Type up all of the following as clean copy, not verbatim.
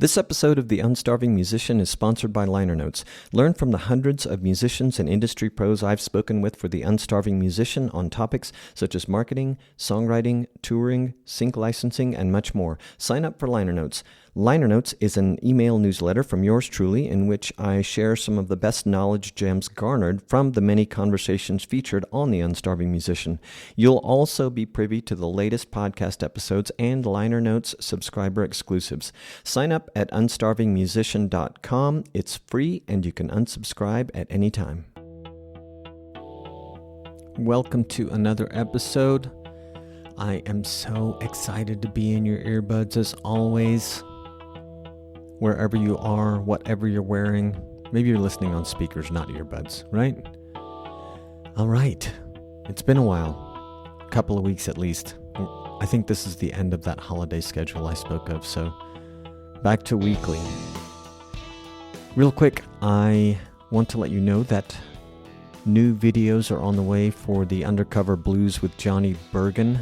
This episode of The Unstarving Musician is sponsored by Liner Notes. Learn from the hundreds of musicians and industry pros I've spoken with for The Unstarving Musician on topics such as marketing, songwriting, touring, sync licensing, and much more. Sign up for Liner Notes. Liner Notes is an email newsletter from yours truly in which I share some of the best knowledge gems garnered from the many conversations featured on The Unstarving Musician. You'll also be privy to the latest podcast episodes and Liner Notes subscriber exclusives. Sign up at unstarvingmusician.com. It's free and you can unsubscribe at any time. Welcome to another episode. I am so excited to be in your earbuds as always. Wherever you are, whatever you're wearing. Maybe you're listening on speakers, not earbuds, right? All right. It's been a while. A couple of weeks at least. I think this is the end of that holiday schedule I spoke of, so back to weekly. Real quick, I want to let you know that new videos are on the way for the Undercover Blues with Johnny Bergen,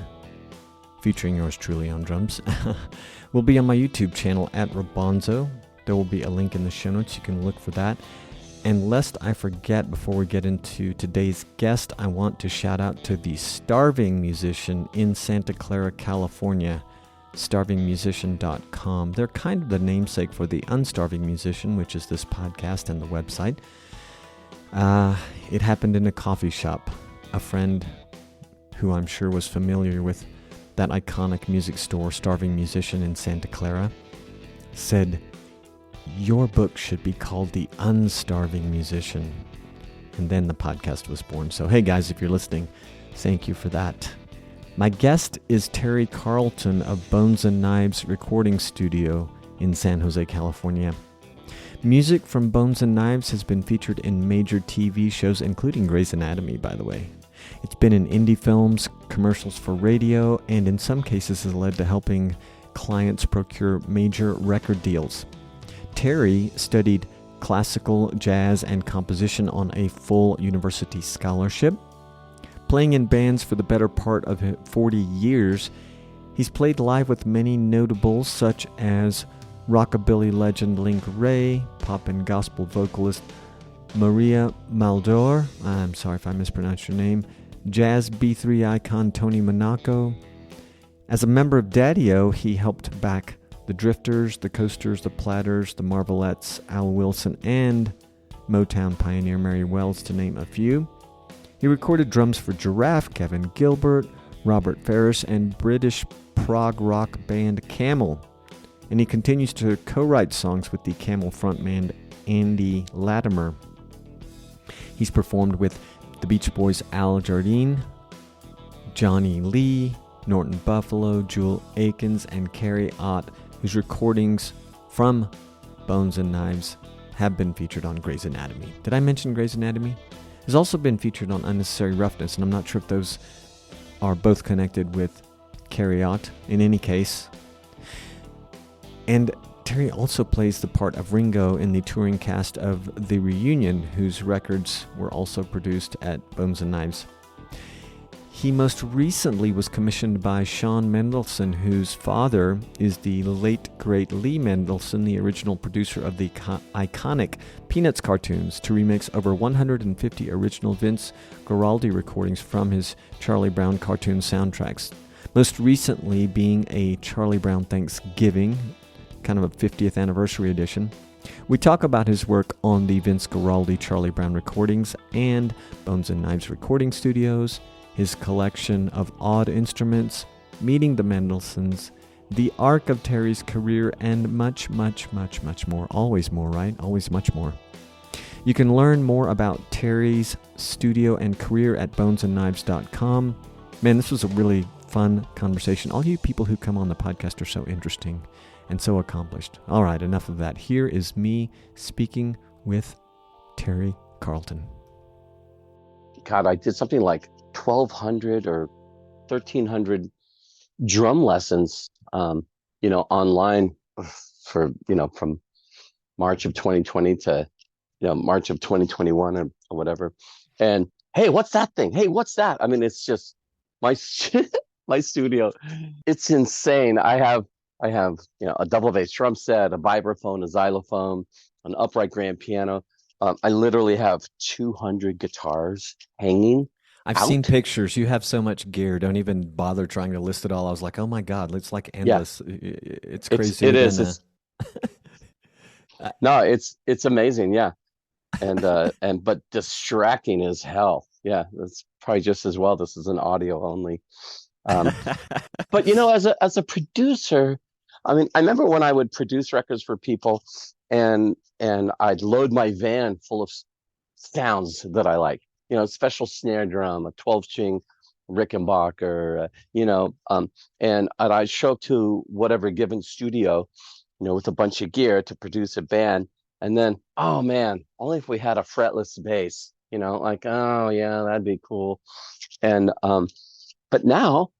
featuring yours truly on drums, will be on my YouTube channel at Rabonzo. There will be a link in the show notes. You can look for that. And lest I forget, before we get into today's guest, I want to shout out to the Starving Musician in Santa Clara, California, starvingmusician.com. They're kind of the namesake for the Unstarving Musician, which is this podcast and the website. It happened in a coffee shop. A friend who I'm sure was familiar with that iconic music store, Starving Musician in Santa Clara, said, "Your book should be called The Unstarving Musician." And then the podcast was born. So hey guys, if you're listening, thank you for that. My guest is Terry Carleton of Bones and Knives Recording Studio in San Jose, California. Music from Bones and Knives has been featured in major TV shows, including Grey's Anatomy, by the way. It's been in indie films, commercials for radio, and in some cases has led to helping clients procure major record deals. Terry studied classical, jazz, and composition on a full university scholarship. Playing in bands for the better part of 40 years, he's played live with many notables such as rockabilly legend Link Wray, pop and gospel vocalist Maria Muldaur, I'm sorry if I mispronounced your name, jazz B3 icon Tony Monaco. As a member of Daddy-O, he helped back the Drifters, the Coasters, the Platters, the Marvelettes, Al Wilson, and Motown pioneer Mary Wells, to name a few. He recorded drums for Giraffe, Kevin Gilbert, Robert Ferris, and British prog rock band Camel. And he continues to co-write songs with the Camel frontman Andy Latimer. He's performed with the Beach Boys Al Jardine, Johnny Lee, Norton Buffalo, Akens, and Carey Ott, whose recordings from Bones and Knives have been featured on Grey's Anatomy. Did I mention Grey's Anatomy? Has also been featured on Unnecessary Roughness, and I'm not sure if those are both connected with Carey Ott. In any case, and Terry also plays the part of Ringo in the touring cast of The Reunion, whose records were also produced at Bones and Knives. He most recently was commissioned by Sean Mendelsohn, whose father is the late great Lee Mendelsohn, the original producer of the iconic Peanuts cartoons, to remix over 150 original Vince Guaraldi recordings from his Charlie Brown cartoon soundtracks. Most recently being a Charlie Brown Thanksgiving, kind of a 50th anniversary edition. We talk about his work on the Vince Guaraldi Charlie Brown recordings and Bones and Knives recording studios, his collection of odd instruments, meeting the Mendelssohns, the arc of Terry's career, and much, much, much, much more. Always more, right? Always much more. You can learn more about Terry's studio and career at bonesandknives.com. Man, this was a really fun conversation. All you people who come on the podcast are so interesting and so accomplished. All right, enough of that. Here is me speaking with Terry Carleton. God, I did something like 1,200 or 1,300 drum lessons, online for, from March of 2020 to, March of 2021 or whatever. And hey, what's that thing? Hey, what's that? I mean, it's just my my studio. It's insane. I have I have, a double bass drum set, a vibraphone, a xylophone, an upright grand piano. I literally have 200 guitars hanging I've seen out. pictures. You have so much gear. Don't even bother trying to list it all. I was like, oh my God, it's like Yeah, endless. It's it crazier is. than No, it's amazing. Yeah. But distracting as hell. Yeah. That's probably just as well. This is an audio only. But as a producer, I mean, I remember when I would produce records for people and I'd load my van full of sounds that I like, special snare drum, a 12-string Rickenbacker, and I'd show up to whatever given studio, with a bunch of gear to produce a band. And then, oh man, only if we had a fretless bass, like, oh yeah, that'd be cool. And but now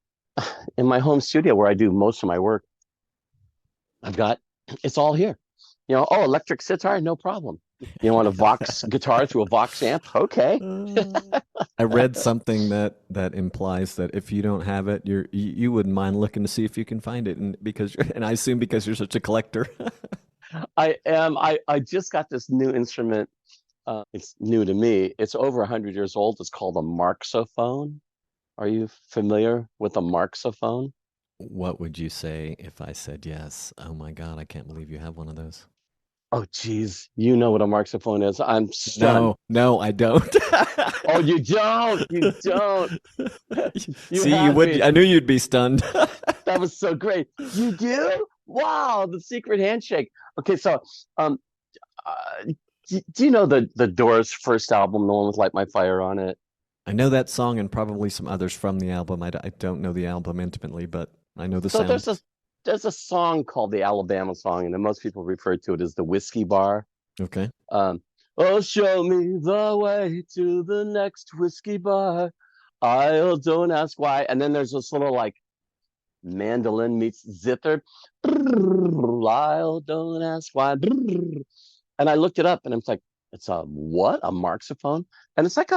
in my home studio where I do most of my work, I've got it's all here. Electric sitar, no problem. You want a Vox guitar through a Vox amp? Okay. I read something that implies that if you don't have it, you wouldn't mind looking to see if you can find it, and I assume because you're such a collector. I am. I just got this new instrument. It's new to me. It's over 100 years old. It's called a marxophone. Are you familiar with a marxophone? What would you say if I said yes? Oh my God, I can't believe you have one of those. Oh, geez. You know what a marxophone is. I'm stunned. No, I don't. Oh, you don't. You don't. See, you would. Me. I knew you'd be stunned. That was so great. You do? Wow, the secret handshake. Okay, so do you know the Doors' first album, the one with Light My Fire on it? I know that song and probably some others from the album. I don't know the album intimately, but I know the sound. There's a song called the Alabama Song, and then most people refer to it as the Whiskey Bar. Okay. Oh, show me the way to the next whiskey bar. I'll don't ask why. And then there's this little like mandolin meets zither. I'll don't ask why. And I looked it up, and I'm like, it's a what? A marxophone? And it's like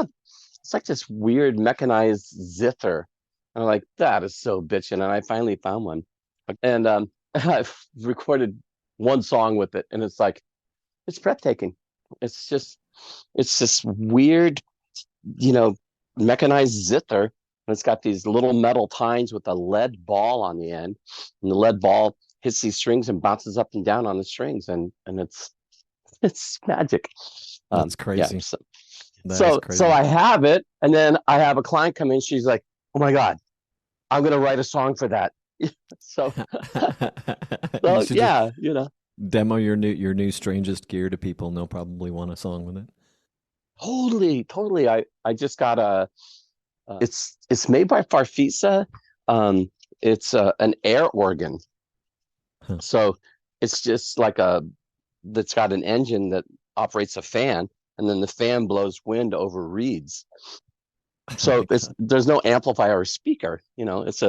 this weird mechanized zither. And I'm like, that is so bitchin'. And I finally found one. And I've recorded one song with it, and it's breathtaking. It's this weird, mechanized zither, and it's got these little metal tines with a lead ball on the end, and the lead ball hits these strings and bounces up and down on the strings, and it's magic. That's crazy. Yeah, so I have it, and then I have a client come in. She's like, "Oh my God, I'm gonna write a song for that." so yeah, demo your new strangest gear to people, and they'll probably want a song with it. Totally. I just got it's made by Farfisa. It's an air organ. Huh. So it's just like that's got an engine that operates a fan, and then the fan blows wind over reeds. So there's no amplifier or speaker. It's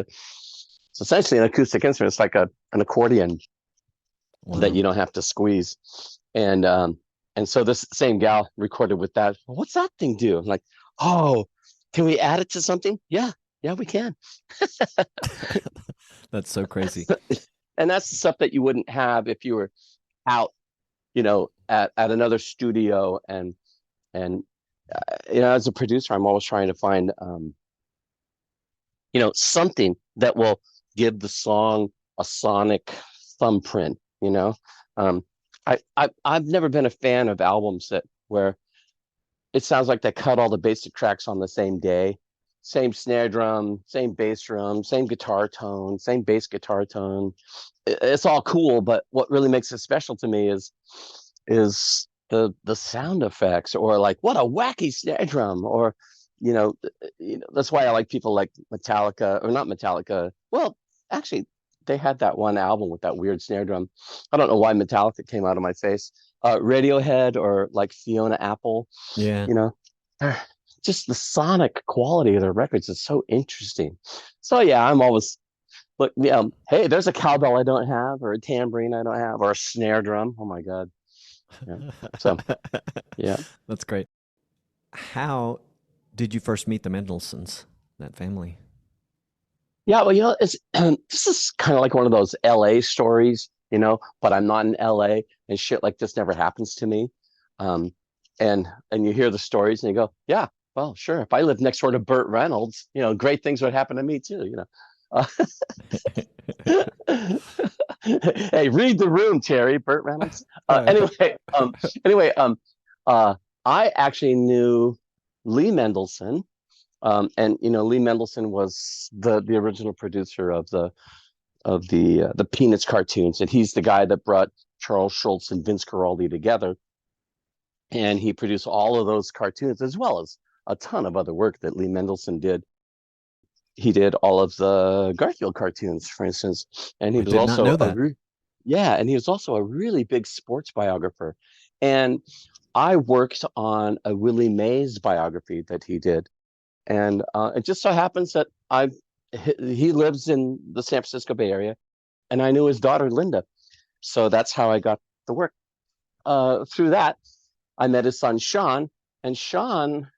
essentially an acoustic instrument. It's like an accordion. Wow. That you don't have to squeeze. And so this same gal recorded with that. What's that thing do? I'm like, oh, can we add it to something? Yeah, we can. That's so crazy. And that's the stuff that you wouldn't have if you were out, at another studio. And as a producer, I'm always trying to find, something that will give the song a sonic thumbprint. I've never been a fan of albums where it sounds like they cut all the basic tracks on the same day, same snare drum, same bass drum, same guitar tone, same bass guitar tone. It's all cool, but what really makes it special to me is the sound effects, or like, what a wacky snare drum, or that's why I like people like Metallica, or not Metallica. Well, actually, they had that one album with that weird snare drum. I don't know why Metallica came out of my face. Radiohead, or like Fiona Apple. Yeah. Just the sonic quality of their records is so interesting. So yeah, I'm always hey, there's a cowbell I don't have, or a tambourine I don't have, or a snare drum. Oh my God. Yeah. So yeah. That's great. How did you first meet the Mendelssohns, that family? Yeah, well, it's this is kind of like one of those LA stories, but I'm not in LA and shit like this never happens to me. Um, and you hear the stories and you go, yeah, well, sure. If I lived next door to Burt Reynolds, great things would happen to me too. Uh, hey, read the room, Terry. Burt Reynolds. Anyway, I actually knew Lee Mendelson. And Lee Mendelson was the original producer of the Peanuts cartoons, and he's the guy that brought Charles Schulz and Vince Guaraldi together, and he produced all of those cartoons as well as a ton of other work that Lee Mendelson did. He did all of the Garfield cartoons, for instance, and he was also and he was also a really big sports biographer. And I worked on a Willie Mays biography that he did. And it just so happens that he lives in the San Francisco Bay Area, and I knew his daughter, Linda. So that's how I got the work. Through that, I met his son, Sean. And Sean,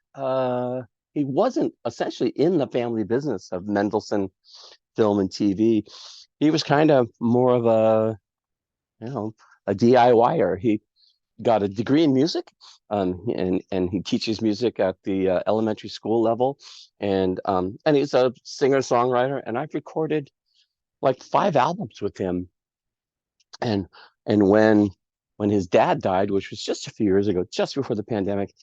he wasn't essentially in the family business of Mendelson film and TV. He was kind of more of a DIYer. He got a degree in music, and he teaches music at the elementary school level, and he's a singer-songwriter. And I've recorded like 5 albums with him. And when his dad died, which was just a few years ago, just before the pandemic,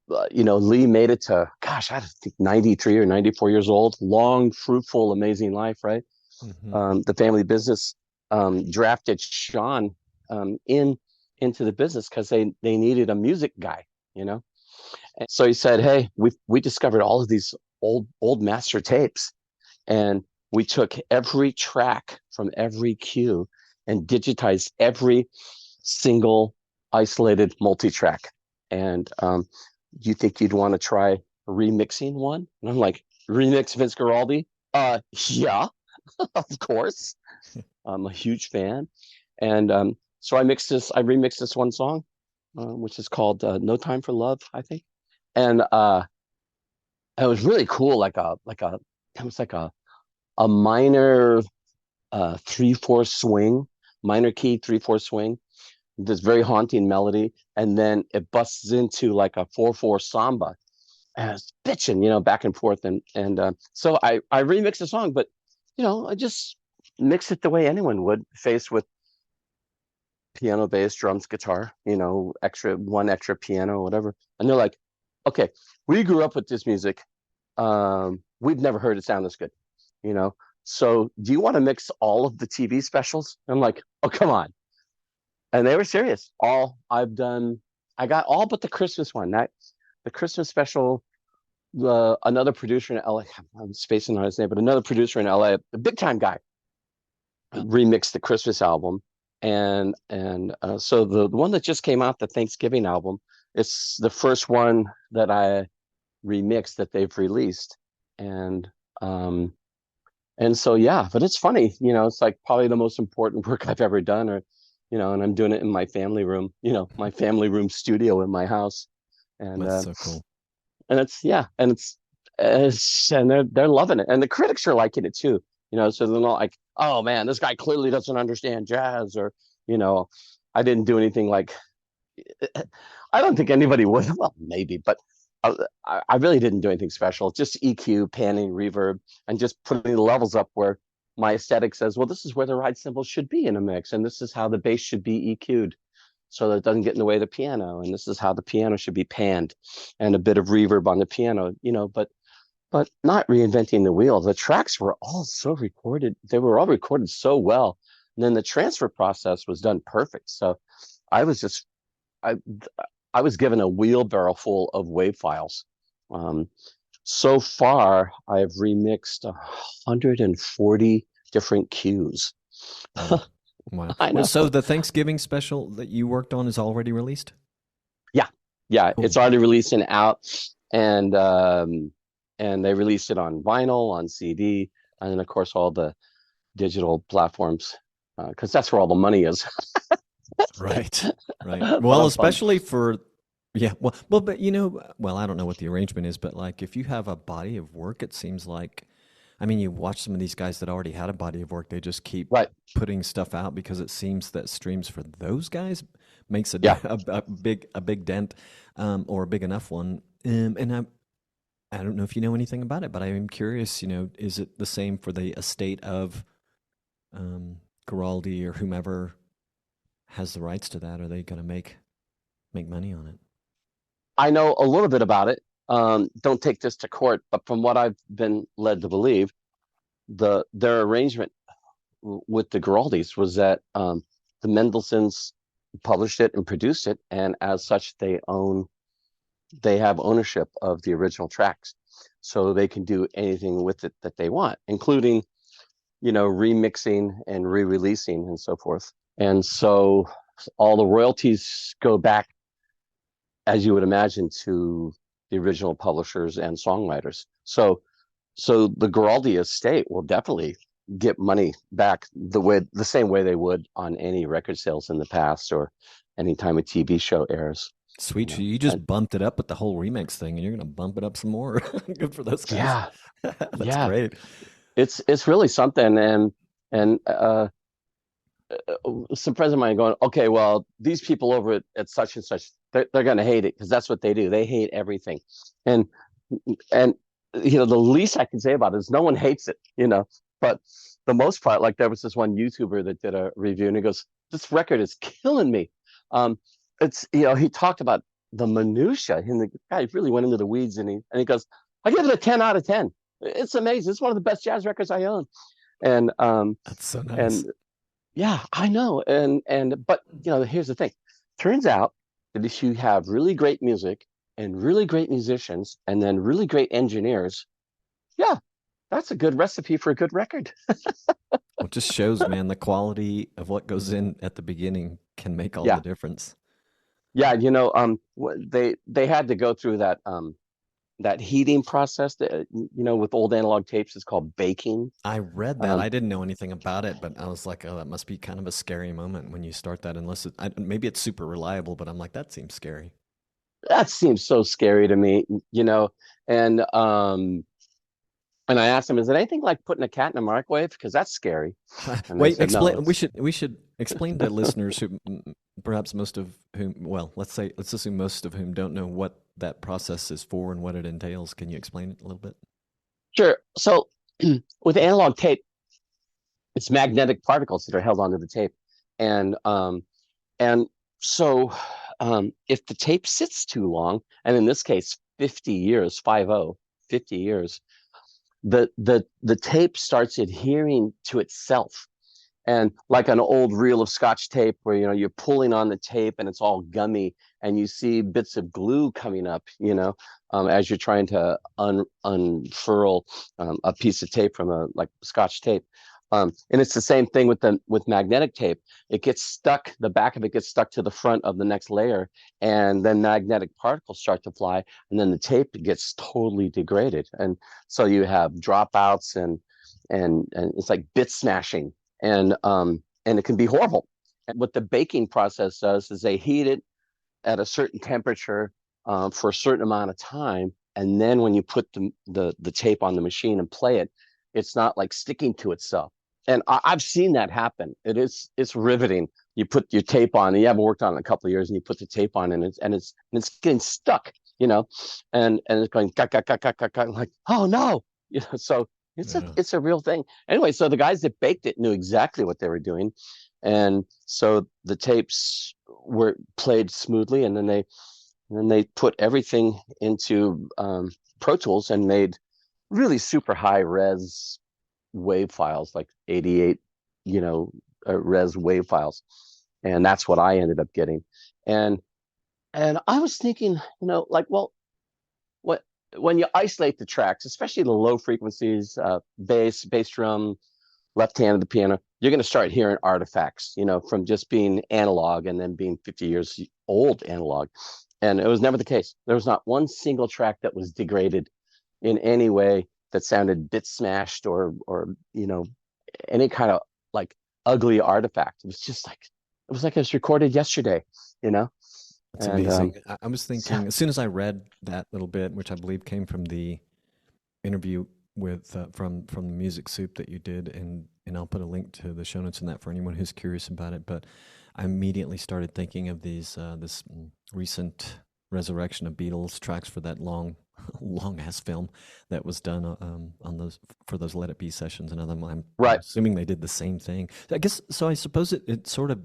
Lee made it to, gosh, I think 93 or 94 years old. Long, fruitful, amazing life, right? Mm-hmm. The family business drafted Sean into the business because they needed a music guy, And so he said, hey, we discovered all of these old master tapes, and we took every track from every cue and digitized every single isolated multi-track. And do you think you'd want to try remixing one? And I'm like, remix Vince Guaraldi? Yeah, of course. I'm a huge fan. And so I remixed this one song, which is called No Time for Love, I think. And it was really cool, it was like a minor 3/4 swing, minor key 3/4 swing, this very haunting melody, and then it busts into like a 4/4 samba. And it's bitching, back and forth. And so I remixed the song, but I just mix it the way anyone would, faced with piano, bass, drums, guitar, extra piano, whatever. And they're like, okay, we grew up with this music. We've never heard it sound this good, So do you want to mix all of the TV specials? And I'm like, oh, come on. And they were serious. I got all but the Christmas one. The Christmas special, another producer in LA, I'm spacing on his name, but another producer in LA, a big time guy, remixed the Christmas album. And so the one that just came out, the Thanksgiving album, it's the first one that I remixed that they've released. And so, yeah, but it's funny, it's like probably the most important work I've ever done, or, and I'm doing it in my family room, my family room studio in my house. And that's so cool. And they're loving it. And the critics are liking it too. So they're not like, oh man, this guy clearly doesn't understand jazz, or, I didn't do anything like, I don't think anybody would. Well, maybe, but I really didn't do anything special. Just EQ, panning, reverb, and just putting the levels up where my aesthetic says, well, this is where the ride cymbals should be in a mix, and this is how the bass should be EQ'd so that it doesn't get in the way of the piano, and this is how the piano should be panned, and a bit of reverb on the piano, but not reinventing the wheel. The tracks were all so recorded. They were all recorded so well. And then the transfer process was done perfect. So I was given a wheelbarrow full of WAV files. So far, I've remixed 140 different cues. Wow. I know. So the Thanksgiving special that you worked on is already released? Yeah. Cool. It's already released and out. And they released it on vinyl, on CD, and then, of course, all the digital platforms, because that's where all the money is. Right. Well, especially for, but I don't know what the arrangement is, but like if you have a body of work, it seems like I mean, you watch some of these guys that already had a body of work, they just keep Right. putting stuff out because it seems that streams for those guys makes Yeah. a big dent, or a big enough one. And I don't know if you know anything about it, but I am curious, is it the same for the estate of Guaraldi or whomever has the rights to that? Are they going to make money on it? I know a little bit about it. Don't take this to court, but from what I've been led to believe, their arrangement with the Guaraldis was that the Mendelssohns published it and produced it, and as such, they have ownership of the original tracks, so they can do anything with it that they want, including, remixing and re-releasing and so forth. And so all the royalties go back, as you would imagine, to the original publishers and songwriters. So the Guaraldi estate will definitely get money back the same way they would on any record sales in the past or any time a TV show airs. Sweet, you just bumped it up with the whole remix thing, and you're going to bump it up some more. Good for those guys. Yeah, that's great. It's really something, and some friends of mine going, okay, well, these people over at such and such, they're going to hate it because that's what they do. They hate everything, and the least I can say about it is no one hates it, But the most part, like there was this one YouTuber that did a review, and he goes, "This record is killing me." It's he talked about the minutia, and the guy really went into the weeds, and he goes, "I give it a 10 out of 10. It's amazing. It's one of the best jazz records I own." And that's so nice. And yeah, I know. But here's the thing. Turns out that if you have really great music and really great musicians and then really great engineers, yeah, that's a good recipe for a good record. Well, it just shows, man, the quality of what goes in at the beginning can make all the difference. Yeah, they had to go through that heating process that, with old analog tapes is called baking. I read that. I didn't know anything about it, but I was like, oh, that must be kind of a scary moment when you start that, unless maybe it's super reliable, but I'm like, that seems scary. That seems so scary to me, and I asked him, is it anything like putting a cat in a microwave? Because that's scary. Wait, explain. No, we should explain to listeners who perhaps most of whom, well, let's assume most of whom don't know what that process is for and what it entails. Can you explain it a little bit? Sure. So with analog tape, it's magnetic particles that are held onto the tape. And so if the tape sits too long, and in this case, 50 years, 50 years, the tape starts adhering to itself. And like an old reel of Scotch tape where, you're pulling on the tape and it's all gummy and you see bits of glue coming up, as you're trying to unfurl a piece of tape from a Scotch tape. And it's the same thing with magnetic tape. It gets stuck, the back of it gets stuck to the front of the next layer, and then magnetic particles start to fly, and then the tape gets totally degraded. And so you have dropouts and it's like bit smashing, and it can be horrible. And what the baking process does is they heat it at a certain temperature for a certain amount of time, and then when you put the tape on the machine and play it, it's not like sticking to itself. And I've seen that happen. It's riveting. You put your tape on, and you haven't worked on it in a couple of years, and you put the tape on, and it's getting stuck, and it's going cut, cut, cut, cut, cut, cut. Like, oh no, So it's a real thing. Anyway, so the guys that baked it knew exactly what they were doing, and so the tapes were played smoothly, and then they put everything into Pro Tools and made really super high res wave files, like 88 res wave files, and that's what I ended up getting. And I was thinking, well, when you isolate the tracks, especially the low frequencies, bass drum, left hand of the piano, you're going to start hearing artifacts, from just being analog and then being 50 years old analog. And it was never the case. There was not one single track that was degraded in any way that sounded bit smashed or any kind of like ugly artifact. It was just like it was recorded yesterday, That's amazing. I was thinking, as soon as I read that little bit, which I believe came from the interview with from the Music Soup that you did, and I'll put a link to the show notes in that for anyone who's curious about it. But I immediately started thinking of this recent resurrection of Beatles tracks for that long ass film that was done on those Let It Be sessions, and I'm Right. assuming they did the same thing. I guess so. I suppose it sort of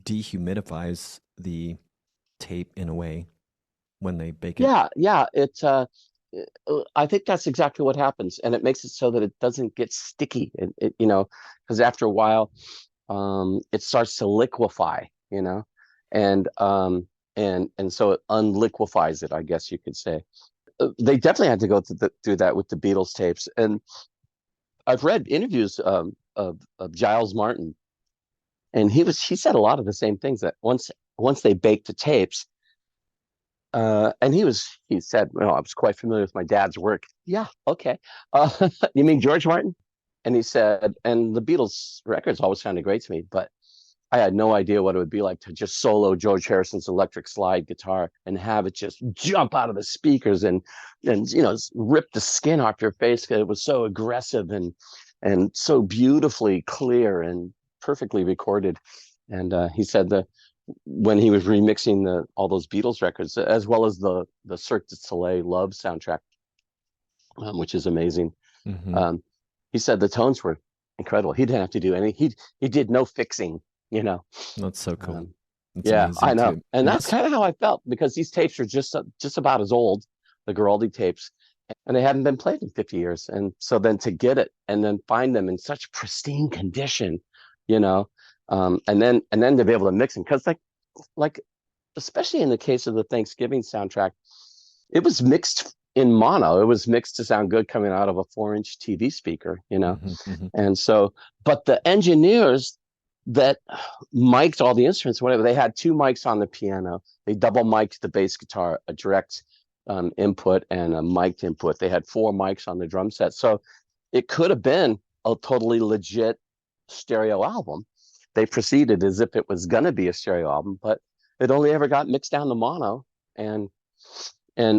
dehumidifies the tape in a way when they bake it. Yeah. I think that's exactly what happens, and it makes it so that it doesn't get sticky. Because after a while, it starts to liquefy, and so it unliquefies it, I guess you could say. They definitely had to go through that with the Beatles tapes, and I've read interviews of Giles Martin, and he said a lot of the same things, that once they baked the tapes. And he said, well, I was quite familiar with my dad's work. Yeah, okay. You mean George Martin? And he said, and the Beatles records always sounded great to me, but I had no idea what it would be like to just solo George Harrison's electric slide guitar and have it just jump out of the speakers and rip the skin off your face, because it was so aggressive and so beautifully clear and perfectly recorded. And he said that when he was remixing all those Beatles records, as well as the Cirque du Soleil Love soundtrack, which is amazing. Mm-hmm. He said the tones were incredible. He didn't have to do anything. He did no fixing, That's so cool. That's yeah, amazing I know. too. And that's kind of how I felt, because these tapes are just about as old, the Guaraldi tapes, and they hadn't been played in 50 years. And so then to get it and then find them in such pristine condition, and then to be able to mix them, because like especially in the case of the Thanksgiving soundtrack, it was mixed in mono. It was mixed to sound good coming out of a 4-inch TV speaker, Mm-hmm, mm-hmm. And so, but the engineers that mic'd all the instruments, whatever, they had 2 mics on the piano. They double mic'd the bass guitar, a direct input and a mic'd input. They had 4 mics on the drum set, so it could have been a totally legit stereo album. They proceeded as if it was going to be a stereo album, but it only ever got mixed down to mono, and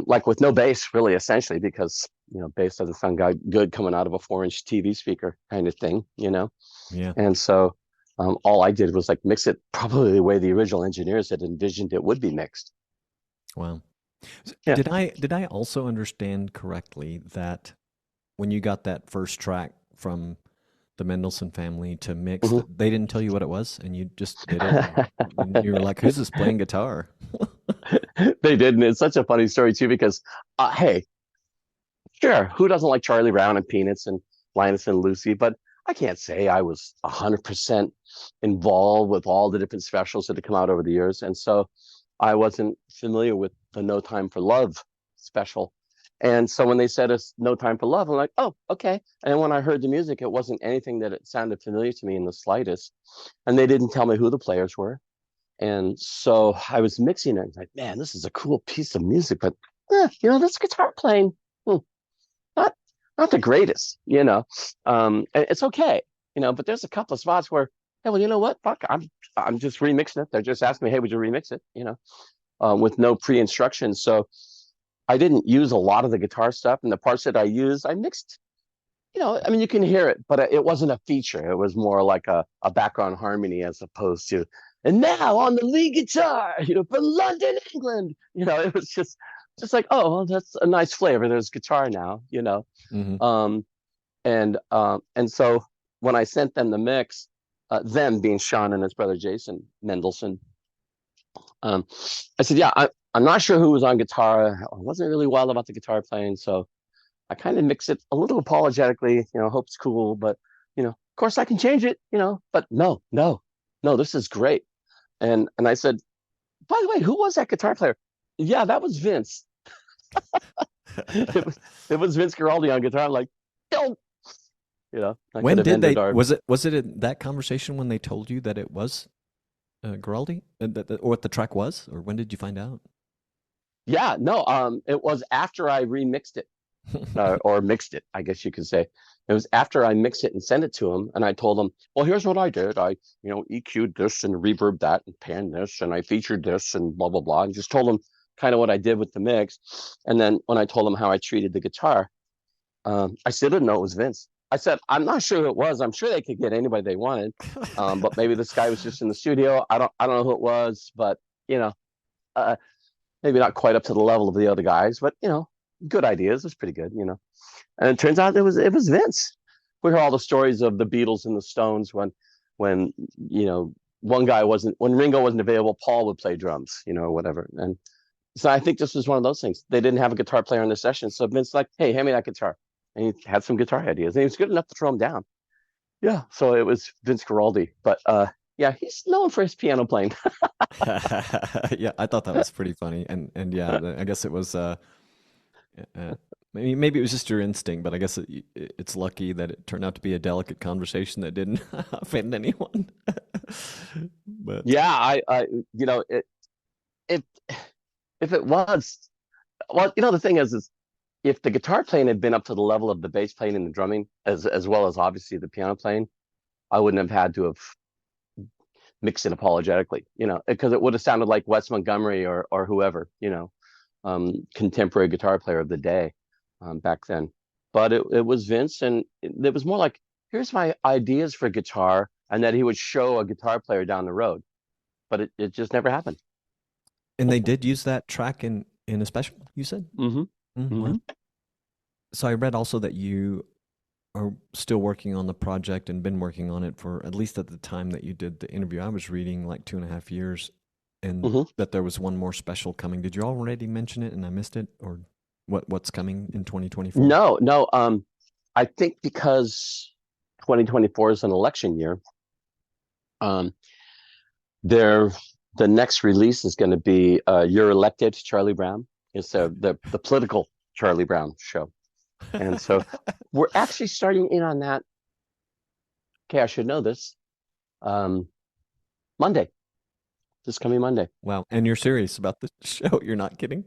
like with no bass, really, essentially, because bass doesn't sound good coming out of a 4-inch TV speaker, kind of thing, Yeah. And so all I did was like mix it probably the way the original engineers had envisioned it would be mixed. Wow. Yeah. Did I also understand correctly that when you got that first track from the Mendelssohn family to mix, Mm-hmm. they didn't tell you what it was, and you just did it? And you were like, who's this playing guitar? They did, and it's such a funny story too, because hey, sure, who doesn't like Charlie Brown and Peanuts and Linus and Lucy? But I can't say I was 100% involved with all the different specials that had come out over the years, and so I wasn't familiar with the No Time for Love special. And so when they said it's No Time for Love, I'm like, oh, okay. And when I heard the music, it wasn't anything that it sounded familiar to me in the slightest. And they didn't tell me who the players were. And so I was mixing it. And like, man, this is a cool piece of music, but this guitar playing, not the greatest, it's okay, but there's a couple of spots where, hey, well, you know what? Fuck, I'm just remixing it. They're just asking me, hey, would you remix it? With no pre-instruction. So I didn't use a lot of the guitar stuff, and the parts that I used, I mixed. You can hear it, but it wasn't a feature. It was more like a background harmony, as opposed to, and now on the lead guitar, from London, England. It was just like, oh, well, that's a nice flavor. There's guitar now, Mm-hmm. And so when I sent them the mix, them being Sean and his brother Jason Mendelssohn, I said, yeah, I'm not sure who was on guitar. I wasn't really wild about the guitar playing, so I kind of mix it a little apologetically, hope it's cool, but of course I can change it, but no, this is great. And I said, by the way, who was that guitar player? Yeah, that was Vince. it was Vince Guaraldi on guitar. I'm like, don't, When did they? Was it in that conversation when they told you that it was Guaraldi, or what the track was, or when did you find out? Yeah, no, it was after I remixed it, or mixed it, I guess you could say. It was after I mixed it and sent it to him, and I told him, well, here's what I did. I, EQ'd this and reverbed that and panned this, and I featured this and blah, blah, blah, and just told him kind of what I did with the mix. And then when I told him how I treated the guitar, I still didn't know it was Vince. I said, I'm not sure who it was. I'm sure they could get anybody they wanted. But maybe this guy was just in the studio. I don't know who it was, but you know, uh, maybe not quite up to the level of the other guys, but you know, good ideas. It was pretty good, you know. And it turns out it was Vince. We heard all the stories of the Beatles and the Stones when you know when Ringo wasn't available, Paul would play drums, you know, or whatever. And so I think this was one of those things. They didn't have a guitar player in the session, so Vince like, hey, hand me that guitar, and he had some guitar ideas, and he was good enough to throw them down. Yeah, so it was Vince Guaraldi, but yeah, he's known for his piano playing. Yeah, I thought that was pretty funny, and yeah, I guess it was maybe it was just your instinct, but I guess it's lucky that it turned out to be a delicate conversation that didn't offend anyone. But Yeah, I you know, if if it was, well, you know, the thing is if the guitar playing had been up to the level of the bass playing and the drumming, as well as obviously the piano playing, I wouldn't have had to have mixed it apologetically, you know, because it would have sounded like Wes Montgomery or whoever, you know, contemporary guitar player of the day back then. But it was Vince, and it was more like, here's my ideas for guitar, and that he would show a guitar player down the road. But it just never happened. and they did use that track in a special, you said? Mm-hmm. Wow. Mm-hmm. So I read also that you are still working on the project and been working on it for, at least at the time that you did the interview, I was reading, like 2.5 years, and Mm-hmm. that there was one more special coming. Did you already mention it and I missed it, or what's coming in 2024? No. I think because 2024 is an election year, um, there the next release is going to be "You're Elected, Charlie Brown." It's the political Charlie Brown show, and so we're actually starting in on that. Okay, I should know this. Monday, this coming Monday. Wow. And you're serious about the show? You're not kidding?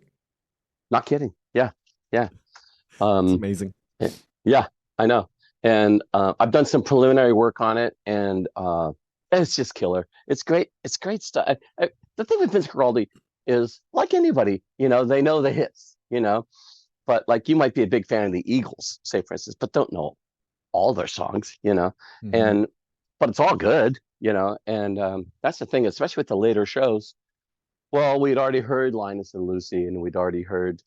Not kidding. Yeah, yeah. It's Um, amazing. yeah, I know. And I've done some preliminary work on it, and it's just killer. It's great. It's great stuff. The thing with Vince Guaraldi is, like anybody, you know, they know the hits, you know, but like you might be a big fan of the Eagles, say for instance, but don't know all their songs, you know, Hmm. and but it's all good, you know, and that's the thing, especially with the later shows. Well, we'd already heard Linus and Lucy, and we'd already heard,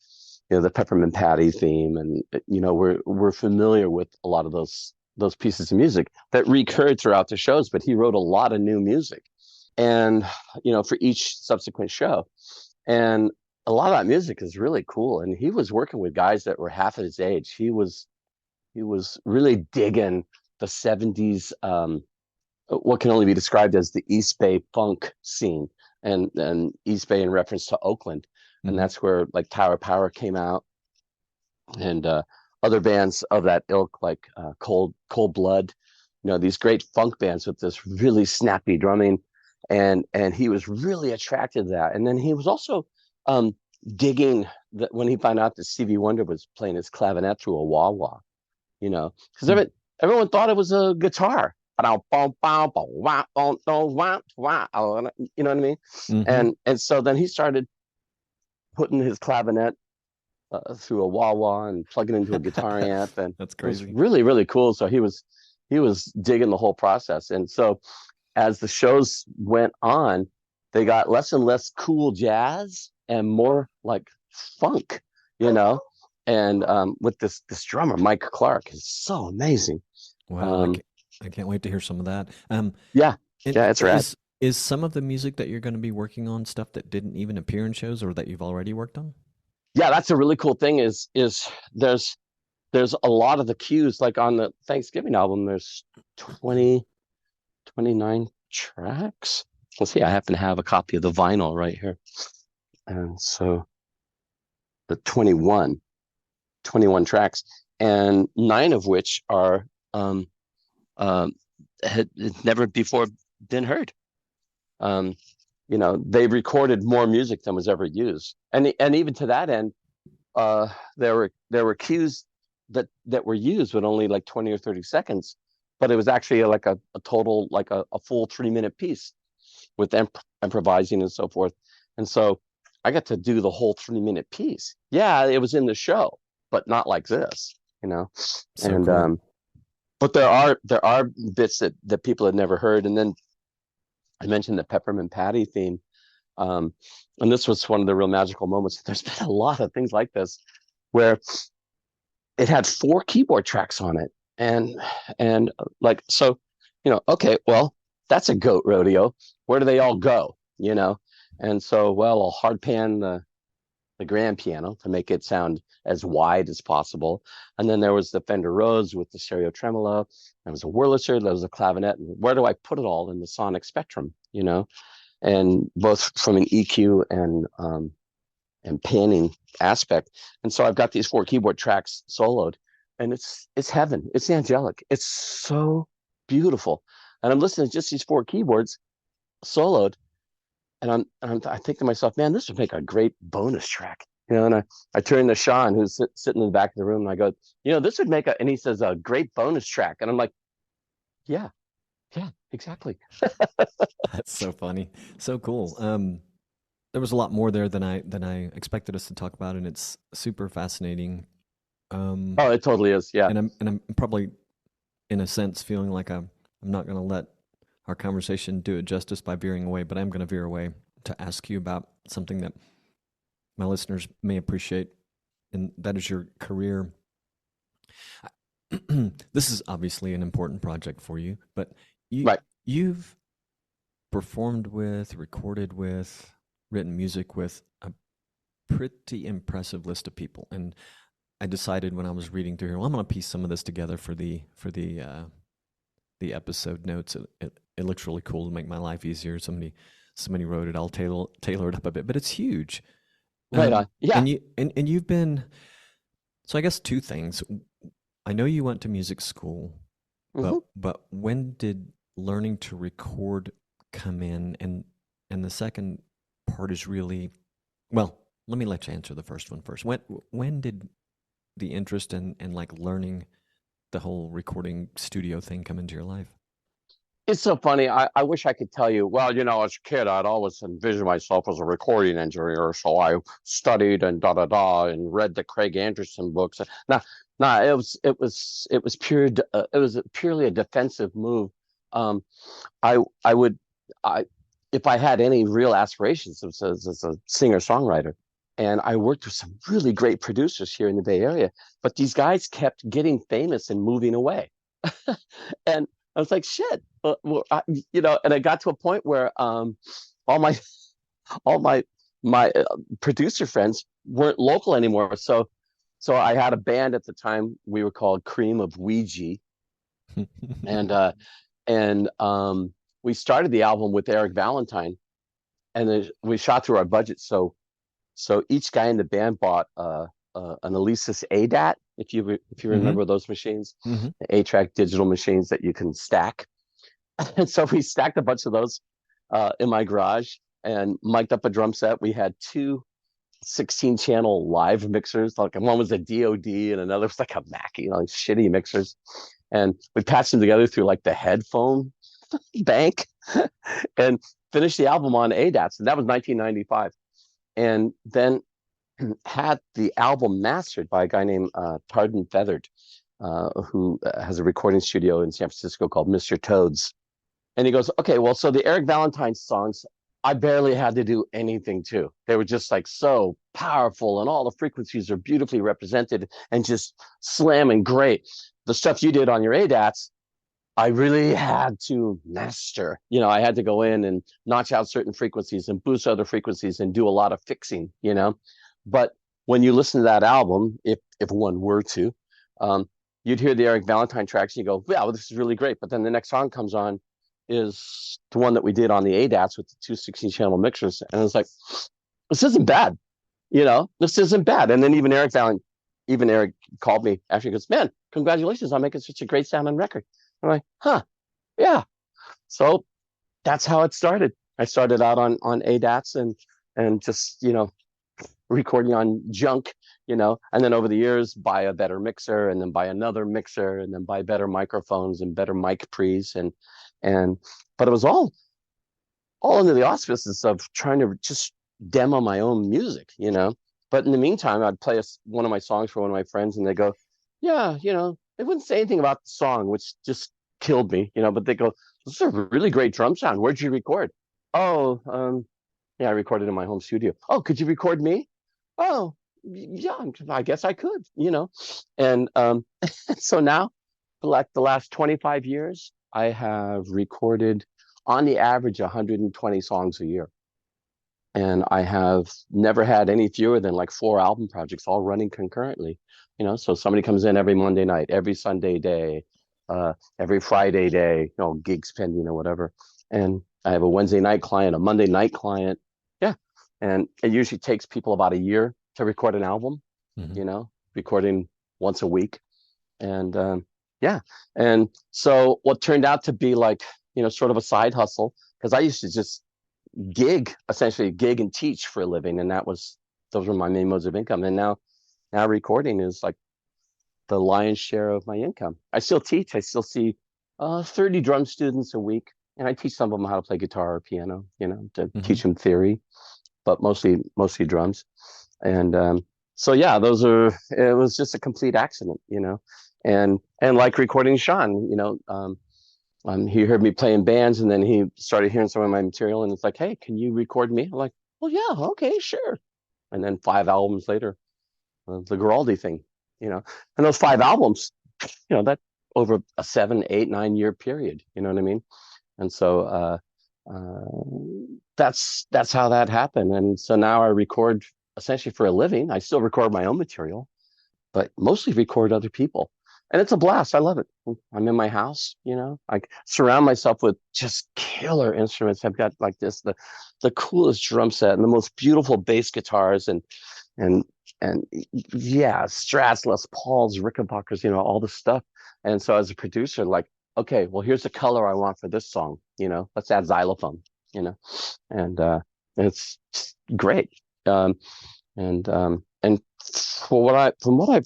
you know, the Peppermint Patty theme, and you know, we're familiar with a lot of those pieces of music that recurred throughout the shows. But he wrote a lot of new music, and you know, for each subsequent show, and a lot of that music is really cool. And he was working with guys that were half of his age. He was really digging the '70s, what can only be described as the East Bay funk scene, and East Bay in reference to Oakland, and Mhm. that's where like Tower Power came out, and other bands of that ilk, like Cold Blood, you know, these great funk bands with this really snappy drumming, and he was really attracted to that. And then he was also digging that when he found out that Stevie Wonder was playing his clavinet through a wah wah, you know, because Hmm. everyone thought it was a guitar. You know what I mean? Mhm. And so then he started putting his clavinet through a wah wah and plugging into a guitar amp, and That's it was crazy. really really cool. So he was digging the whole process, and so as the shows went on, they got less and less cool jazz and more like funk, you know. And with this drummer Mike Clark is so amazing. Wow. Um, I can't wait to hear some of that. yeah, And yeah, it's rad. is some of the music that you're going to be working on stuff that didn't even appear in shows or that you've already worked on? Yeah, that's a really cool thing. Is there's a lot of the cues, like on the Thanksgiving album. There's 20 29 tracks. Let's see, I happen to have a copy of the vinyl right here, and so the 21 tracks, and 9 of which are um, had never before been heard. Um, you know, they recorded more music than was ever used, and even to that end, there were cues that were used with only like 20 or 30 seconds, but it was actually like a total, like a full 3-minute piece with improvising and so forth. And so I got to do the whole 3-minute piece. Yeah, it was in the show, but not like this. you know. So And cool. but there are bits that people had never heard. And then I mentioned the Peppermint Patty theme. Um, and this was one of the real magical moments. There's been a lot of things like this where it had 4 keyboard tracks on it. And like, so, okay, well, that's a goat rodeo. Where do they all go? And so, well, I'll hard pan the grand piano to make it sound as wide as possible. And then there was the Fender Rhodes with the stereo tremolo. There was a Wurlitzer, there was a clavinet. And where do I put it all in the sonic spectrum? And both from an EQ and panning aspect. And so I've got these 4 keyboard tracks soloed, and it's heaven. It's angelic. It's so beautiful. And I'm listening to just these 4 keyboards soloed, and I think to myself, man, this would make a great bonus track. And I turn to Sean, who's sitting in the back of the room, and I go, this would make and he says, a great bonus track. And I'm like, yeah, exactly. That's so funny. So cool. There was a lot more there than I expected us to talk about, and it's super fascinating. Oh, it totally is. Yeah. And I'm probably, in a sense, feeling like I'm not going to let our conversation do it justice by veering away, but I'm going to veer away to ask you about something that my listeners may appreciate, and that is your career. This is obviously an important project for you, but you've performed with, recorded with, written music with a pretty impressive list of people. And I decided when I was reading through here, well, I'm going to piece some of this together for the episode notes. It looks really cool to make my life easier. Somebody wrote it. I'll tailor it up a bit, but it's huge. Right on. Yeah. And you've been, so I guess 2 things. I know you went to music school, but when did learning to record come in? And the second part is really, well, let me let you answer the first one first. When did the interest in like learning the whole recording studio thing come into your life? It's so funny. I wish I could tell you, well, as a kid, I'd always envisioned myself as a recording engineer. So I studied and and read the Craig Anderson books. No, it was purely a defensive move. I would, if I had any real aspirations as a singer-songwriter, and I worked with some really great producers here in the Bay Area, but these guys kept getting famous and moving away. And I was like, shit, and I got to a point where all my producer friends weren't local anymore. So I had a band at the time. We were called Cream of Ouija, and we started the album with Eric Valentine, and we shot through our budget. So each guy in the band bought an Alesis ADAT, if you remember those machines, the 8-track digital machines that you can stack. And so we stacked a bunch of those in my garage and mic'd up a drum set. We had 2 16-channel live mixers. Like one was a DOD and another was like a Mackie, shitty mixers. And we patched them together through like the headphone bank and finished the album on ADATs. And that was 1995. And then had the album mastered by a guy named Tardan Feathered, who has a recording studio in San Francisco called Mr. Toads. And he goes, okay, well, so the Eric Valentine songs, I barely had to do anything to. They were just like so powerful, and all the frequencies are beautifully represented and just slamming great. The stuff you did on your ADATs, I really had to master. I had to go in and notch out certain frequencies and boost other frequencies and do a lot of fixing, But when you listen to that album, if one were to, you'd hear the Eric Valentine tracks and you go, yeah, well, this is really great. But then the next song comes on is the one that we did on the ADATs with the 2 16-channel mixers. And it's like, this isn't bad. This isn't bad. And then even Eric called me after. He goes, man, congratulations on making such a great sounding record. I'm like, huh, yeah. So that's how it started. I started out on ADATs and just, recording on junk, and then over the years buy a better mixer, and then buy another mixer, and then buy better microphones and better mic pre's, but it was all under the auspices of trying to just demo my own music, But in the meantime, I'd play one of my songs for one of my friends, and they go, yeah, they wouldn't say anything about the song, which just killed me, but they go, this is a really great drum sound. Where'd you record? Oh, yeah, I recorded in my home studio. Oh, could you record me? Oh, yeah, I guess I could, And so now, for like the last 25 years, I have recorded on the average 120 songs a year. And I have never had any fewer than like 4 album projects all running concurrently. So somebody comes in every Monday night, every Sunday day, every Friday day, gigs pending or whatever. And I have a Wednesday night client, a Monday night client. Yeah. And it usually takes people about a year to record an album, recording once a week. And yeah. And so what turned out to be like, sort of a side hustle, because I used to just essentially gig and teach for a living. And those were my main modes of income. And now recording is like the lion's share of my income. I still teach. I still see 30 drum students a week. And I teach some of them how to play guitar or piano, to teach them theory, but mostly drums. And so, yeah, it was just a complete accident, and like recording Sean, he heard me playing bands, and then he started hearing some of my material, and it's like, hey, can you record me? I'm like, well, yeah, okay, sure. And then 5 albums later, the Guaraldi thing, and those 5 albums, that over a 7, 8, 9 year period, you know what I mean? And so that's how that happened. And so now I record essentially for a living. I still record my own material, but mostly record other people. And it's a blast. I love it. I'm in my house, I surround myself with just killer instruments. I've got like the coolest drum set and the most beautiful bass guitars and yeah, Strats, Les Pauls, Rickenbackers, all the stuff. And so as a producer, like, okay, well, here's the color I want for this song, let's add xylophone, and it's great. And from what I've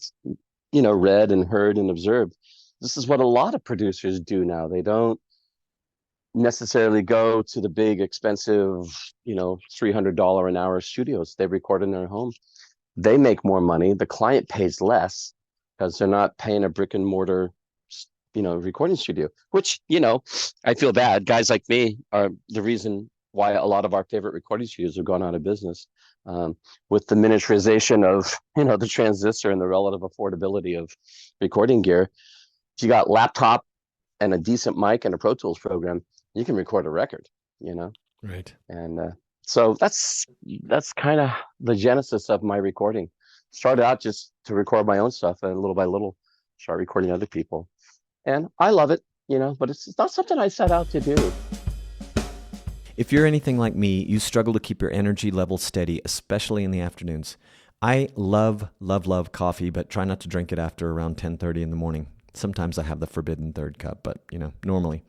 read and heard and observed, this is what a lot of producers do now. They don't necessarily go to the big expensive, $300 an hour studios. They record in their home. They make more money. The client pays less because they're not paying a brick and mortar, recording studio, which, I feel bad. Guys like me are the reason why a lot of our favorite recording studios have gone out of business. With the miniaturization of, the transistor and the relative affordability of recording gear. If you got laptop and a decent mic and a Pro Tools program, you can record a record, Right. And so that's kind of the genesis of my recording. Started out just to record my own stuff, and little by little start recording other people. And I love it, but it's not something I set out to do. If you're anything like me, you struggle to keep your energy level steady, especially in the afternoons. I love coffee, but try not to drink it after around 10:30 in the morning. Sometimes I have the forbidden third cup, but, normally.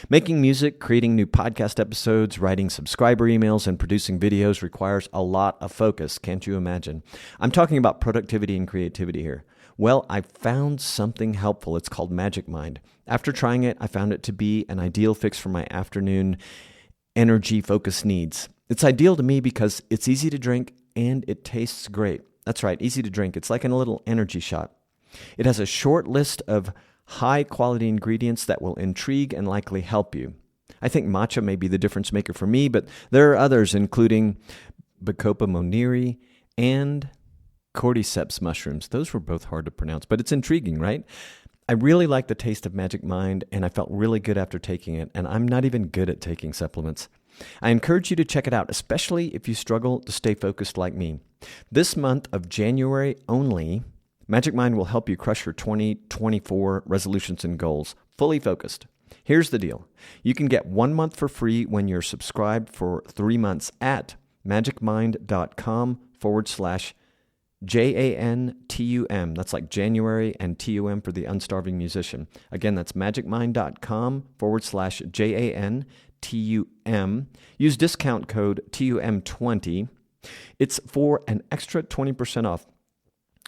Making music, creating new podcast episodes, writing subscriber emails, and producing videos requires a lot of focus, can't you imagine? I'm talking about productivity and creativity here. Well, I found something helpful. It's called Magic Mind. After trying it, I found it to be an ideal fix for my afternoon energy focus needs. It's ideal to me because it's easy to drink and it tastes great. That's right, easy to drink. It's like a little energy shot. It has a short list of high-quality ingredients that will intrigue and likely help you. I think matcha may be the difference maker for me, but there are others, including Bacopa monnieri and cordyceps mushrooms. Those were both hard to pronounce, but it's intriguing, right? I really like the taste of Magic Mind, and I felt really good after taking it, and I'm not even good at taking supplements. I encourage you to check it out, especially if you struggle to stay focused like me. This month of January only, Magic Mind will help you crush your 2024 resolutions and goals, fully focused. Here's the deal. You can get 1 month for free when you're subscribed for 3 months at magicmind.com/JANTUM. That's like January and TUM for the unstarving musician. Again, that's magicmind.com/JANTUM. Use discount code TUM20. It's for an extra 20% off.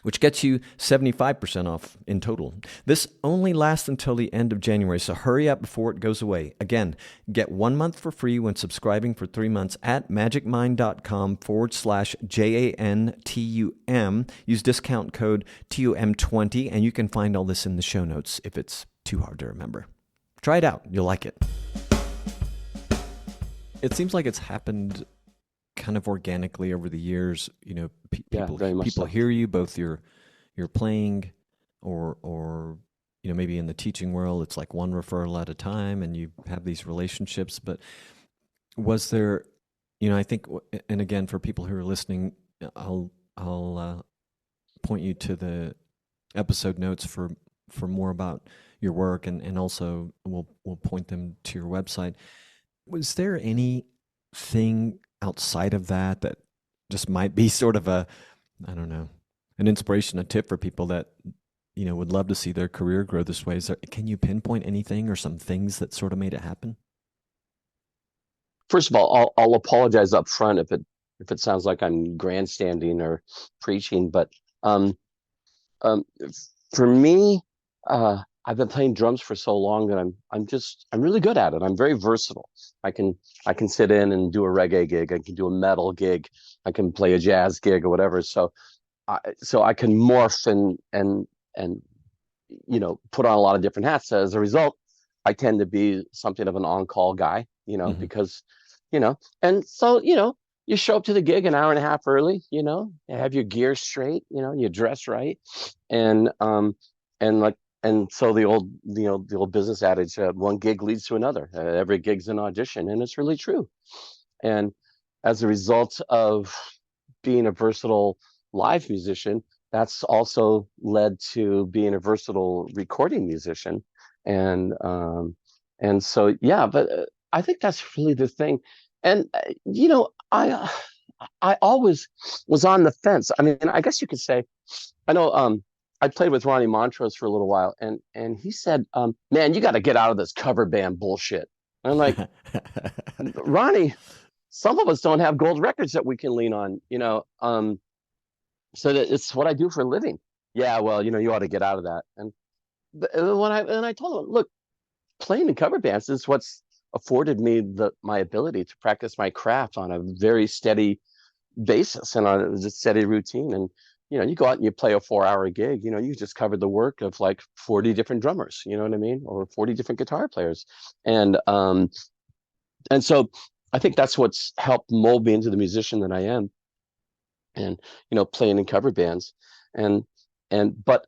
which gets you 75% off in total. This only lasts until the end of January, so hurry up before it goes away. Again, get 1 month for free when subscribing for 3 months at magicmind.com/JANTUM. Use discount code TUM20, and you can find all this in the show notes if it's too hard to remember. Try it out. You'll like it. It seems like it's happened kind of organically over the years. You know, people hear you, both you're playing or you know, maybe in the teaching world it's like one referral at a time and you have these relationships. But was there, you know, I think, and again, for people who are listening, I'll point you to the episode notes for more about your work, and also we'll point them to your website. Was there anything outside of that just might be sort of an inspiration, a tip for people that, you know, would love to see their career grow this way? Can you pinpoint anything or some things that sort of made it happen? First of all, I'll apologize up front if it sounds like I'm grandstanding or preaching, but for me, I've been playing drums for so long that I'm really good at it. I'm very versatile. I can sit in and do a reggae gig. I can do a metal gig. I can play a jazz gig or whatever. So I can morph and you know, put on a lot of different hats. As a result, I tend to be something of an on-call guy, you know, because, you know, and so, you know, you show up to the gig an hour and a half early, you know, you have your gear straight, you know, you dress right, and so the old business adage, one gig leads to another. Every gig's an audition, and it's really true. And as a result of being a versatile live musician, that's also led to being a versatile recording musician. And so, yeah, but I think that's really the thing. And, you know, I always was on the fence. I mean, I guess you could say, I know, I played with Ronnie Montrose for a little while, and he said, man, you got to get out of this cover band bullshit. And I'm like, Ronnie, some of us don't have gold records that we can lean on, you know, so that it's what I do for a living. Yeah, well, you know, you ought to get out of that. And when I told him, look, playing in cover bands is what's afforded me my ability to practice my craft on a very steady basis and on a steady routine. And you know, you go out and you play a 4-hour gig, you know, you just covered the work of like 40 different drummers, you know what I mean? Or 40 different guitar players. And so I think that's what's helped mold me into the musician that I am. And, you know, playing in cover bands but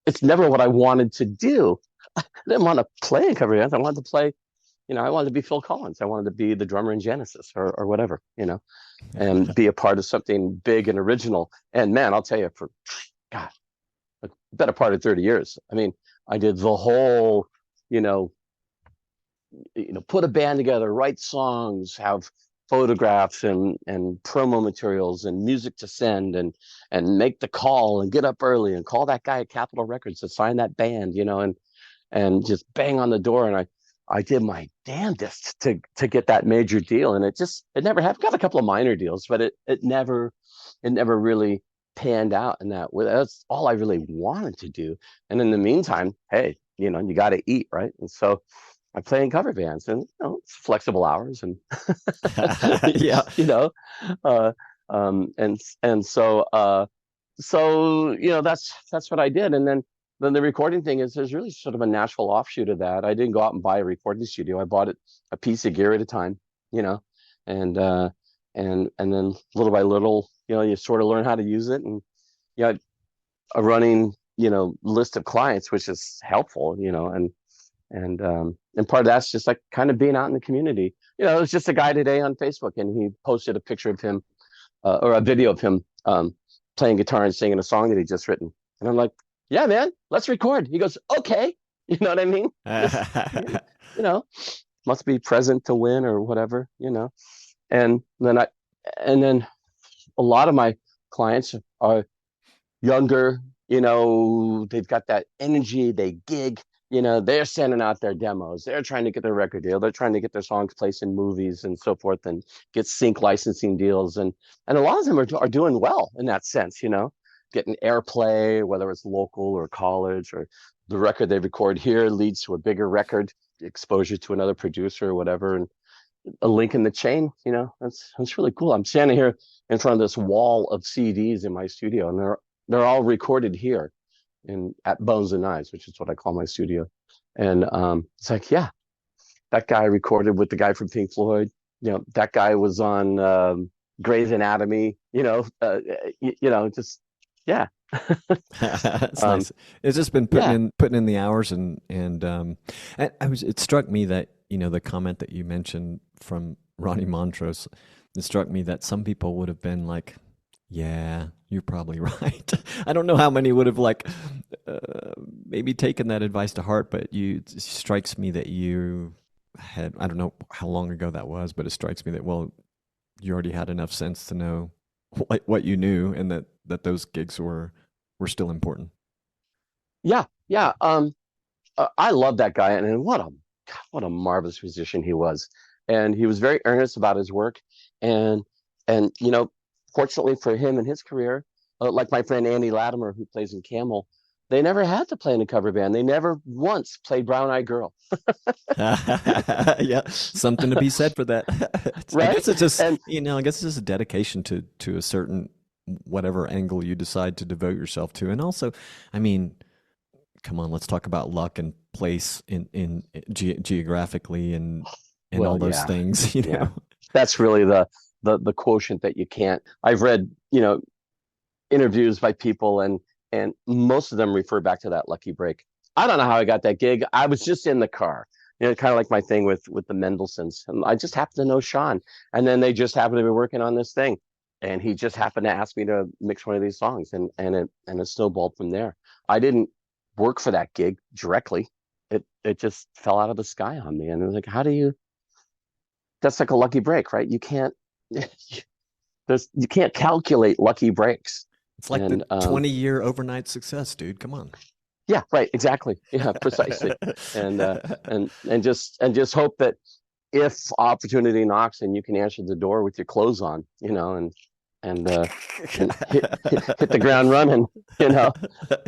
it's never what I wanted to do. I didn't want to play in cover bands. I wanted to play, you know, I wanted to be Phil Collins. I wanted to be the drummer in Genesis or whatever, you know, and be a part of something big and original. And man, I'll tell you, for God, a better part of 30 years. I mean, I did the whole, you know, put a band together, write songs, have photographs and promo materials and music to send and make the call and get up early and call that guy at Capitol Records to sign that band, you know, and just bang on the door. And I did my damnedest to get that major deal, and it never happened. Got a couple of minor deals, but it never really panned out in that way. That's all I really wanted to do. And in the meantime, hey, you know, you got to eat, right? And so I play in cover bands, and you know, it's flexible hours, and yeah, you know, and so you know, that's what I did. And then the recording thing is there's really sort of a natural offshoot of that. I didn't go out and buy a recording studio. I bought a piece of gear at a time, you know, and then little by little, you know, you sort of learn how to use it, and you know, a running, you know, list of clients, which is helpful, you know, and part of that's just like kind of being out in the community. You know, it was just a guy today on Facebook, and he posted a picture of him or a video of him playing guitar and singing a song that he just written, and I'm like, yeah, man, let's record. He goes, okay. You know what I mean? You know, must be present to win or whatever, you know. And then a lot of my clients are younger, you know, they've got that energy, they gig, you know, they're sending out their demos, they're trying to get their record deal, they're trying to get their songs placed in movies and so forth, and get sync licensing deals. And a lot of them are doing well in that sense, you know. getting airplay, whether it's local or college, or the record they record here leads to a bigger record, exposure to another producer or whatever, and a link in the chain. That's really cool. I'm standing here in front of this wall of CDs in my studio, and they're all recorded here at Bones and Knives, which is what I call my studio. And it's like, yeah, that guy recorded with the guy from Pink Floyd. That guy was on Grey's Anatomy. Just yeah. That's nice. It's just been putting in the hours, and it struck me that the comment that you mentioned from Ronnie Montrose. It struck me that some people would have been like, yeah, you're probably right. I don't know how many would have maybe taken that advice to heart, but it strikes me that you had, I don't know how long ago that was, but it strikes me that, well, you already had enough sense to know what you knew, and that those gigs were still important. Yeah. I love that guy, and what a marvelous musician he was. And he was very earnest about his work. And fortunately for him and his career, like my friend Andy Latimer, who plays in Camel, they never had to play in a cover band. They never once played Brown Eyed Girl. Yeah, something to be said for that. Right? I guess it's just, I guess it's just a dedication to a certain whatever angle you decide to devote yourself to. And also, I mean, come on, let's talk about luck and place in geographically and all those things. Yeah. That's really the quotient that you can't. I've read interviews by people, and most of them refer back to that lucky break. I don't know how I got that gig. I was just in the car, kind of like my thing with the Mendelssohns. And I just happened to know Sean, and then they just happened to be working on this thing, and he just happened to ask me to mix one of these songs, and it snowballed from there. I didn't work for that gig directly. It just fell out of the sky on me, and it was like, how do you? That's like a lucky break, right? You can't calculate lucky breaks. It's like the 20-year overnight success, dude. Come on. Yeah, right. Exactly. Yeah, precisely. and just hope that if opportunity knocks and you can answer the door with your clothes on, and hit the ground running,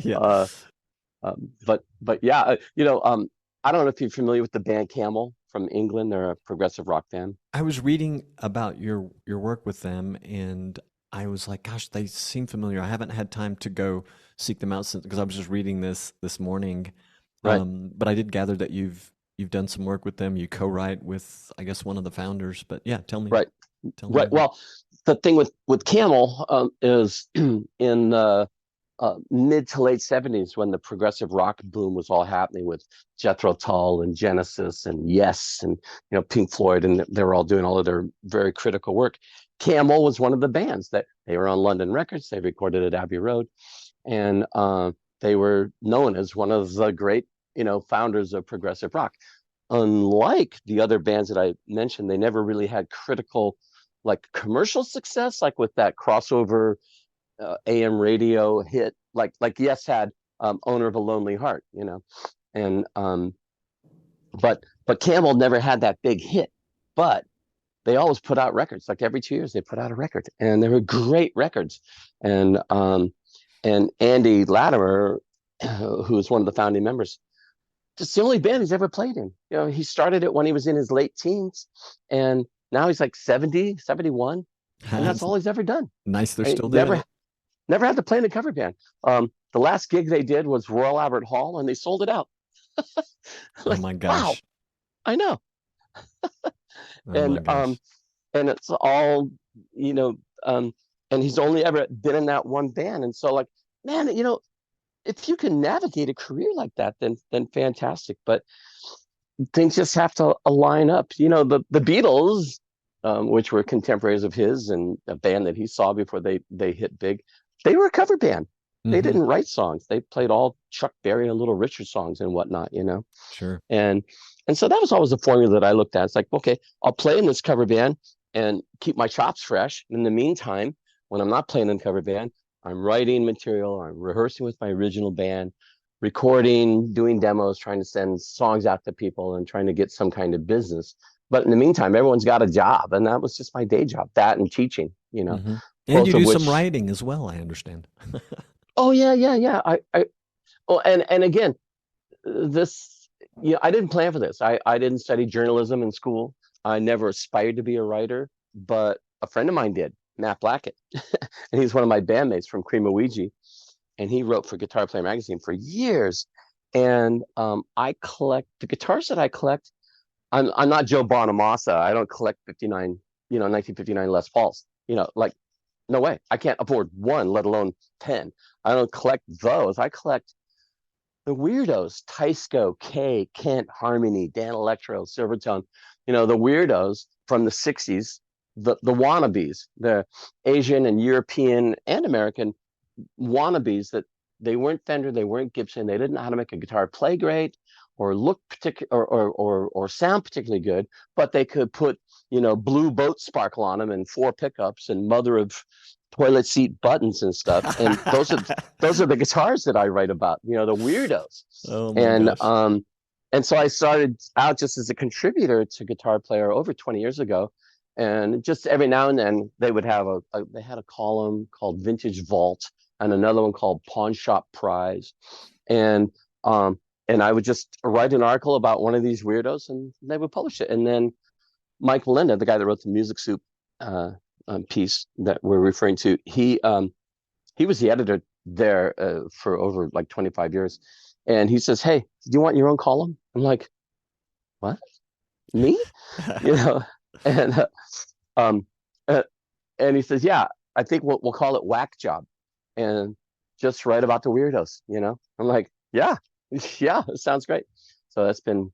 Yeah. But yeah, I don't know if you're familiar with the band Camel from England. They're a progressive rock band. I was reading about your work with them, and I was like, gosh, they seem familiar. I haven't had time to go seek them out because I was just reading this morning. Right. But I did gather that you've done some work with them. You co-write with, I guess, one of the founders. But yeah, tell me. Right. Right. Well, the thing with Camel is in mid to late 70s, when the progressive rock boom was all happening with Jethro Tull and Genesis and Yes and Pink Floyd, and they were all doing all of their very critical work. Camel was one of the bands that they were on London Records. They recorded at Abbey Road, and they were known as one of the great founders of progressive rock. Unlike the other bands that I mentioned, they never really had critical, like, commercial success, like with that crossover AM radio hit, like Yes had Owner of a Lonely Heart, and but Camel never had that big hit, but they always put out records. Like every 2 years they put out a record, and they were great records. And Andy Latimer, who was one of the founding members, just the only band he's ever played in. He started it when he was in his late teens, and now he's like 70, 71, and that's all he's ever done. Nice, they're still doing it. Never had to play in a cover band. The last gig they did was Royal Albert Hall, and they sold it out. Oh my gosh! Wow, I know. And it's all and he's only ever been in that one band, and so, like, man, if you can navigate a career like that, then fantastic. But things just have to line up. The Beatles, which were contemporaries of his and a band that he saw before they hit big, they were a cover band. They didn't write songs. They played all Chuck Berry and Little Richard songs and whatnot, Sure. And so that was always a formula that I looked at. It's like, okay, I'll play in this cover band and keep my chops fresh. In the meantime, when I'm not playing in cover band, I'm writing material, I'm rehearsing with my original band, recording, doing demos, trying to send songs out to people and trying to get some kind of business. But in the meantime, everyone's got a job, and that was just my day job, that and teaching, And you do some writing as well, I understand. Oh yeah, yeah, yeah. Oh, and again, this, I didn't plan for this. I didn't study journalism in school. I never aspired to be a writer, but a friend of mine did, Matt Blackett, and he's one of my bandmates from Cream Ouija, and he wrote for Guitar Player magazine for years. And I collect the guitars that I collect. I'm not Joe Bonamassa. I don't collect 59, 1959 Les Pauls. Like, no way. I can't afford one, let alone 10. I don't collect those. I collect the weirdos: Tysco, Kay, Kent, Harmony, Dan Electro, Silvertone. The weirdos from the 60s, the wannabes, the Asian and European and American wannabes that they weren't Fender, they weren't Gibson, they didn't know how to make a guitar play great or look particular or sound particularly good, but they could put blue boat sparkle on them and 4 pickups and mother of toilet seat buttons and stuff. And those are the guitars that I write about. The weirdos. Oh my and gosh. and so I started out just as a contributor to Guitar Player over 20 years ago. And just every now and then they would have they had a column called Vintage Vault and another one called Pawn Shop Prize. And I would just write an article about one of these weirdos and they would publish it. And then Mike Melinda, the guy that wrote the Music Soup piece that we're referring to, he was the editor there for over like 25 years. And he says, "Hey, do you want your own column?" I'm like, "What? Me?" you know, and um, uh, and he says, "Yeah, I think we'll call it Whack Job, and just write about the weirdos." I'm like, "Yeah, yeah, it sounds great." So that's been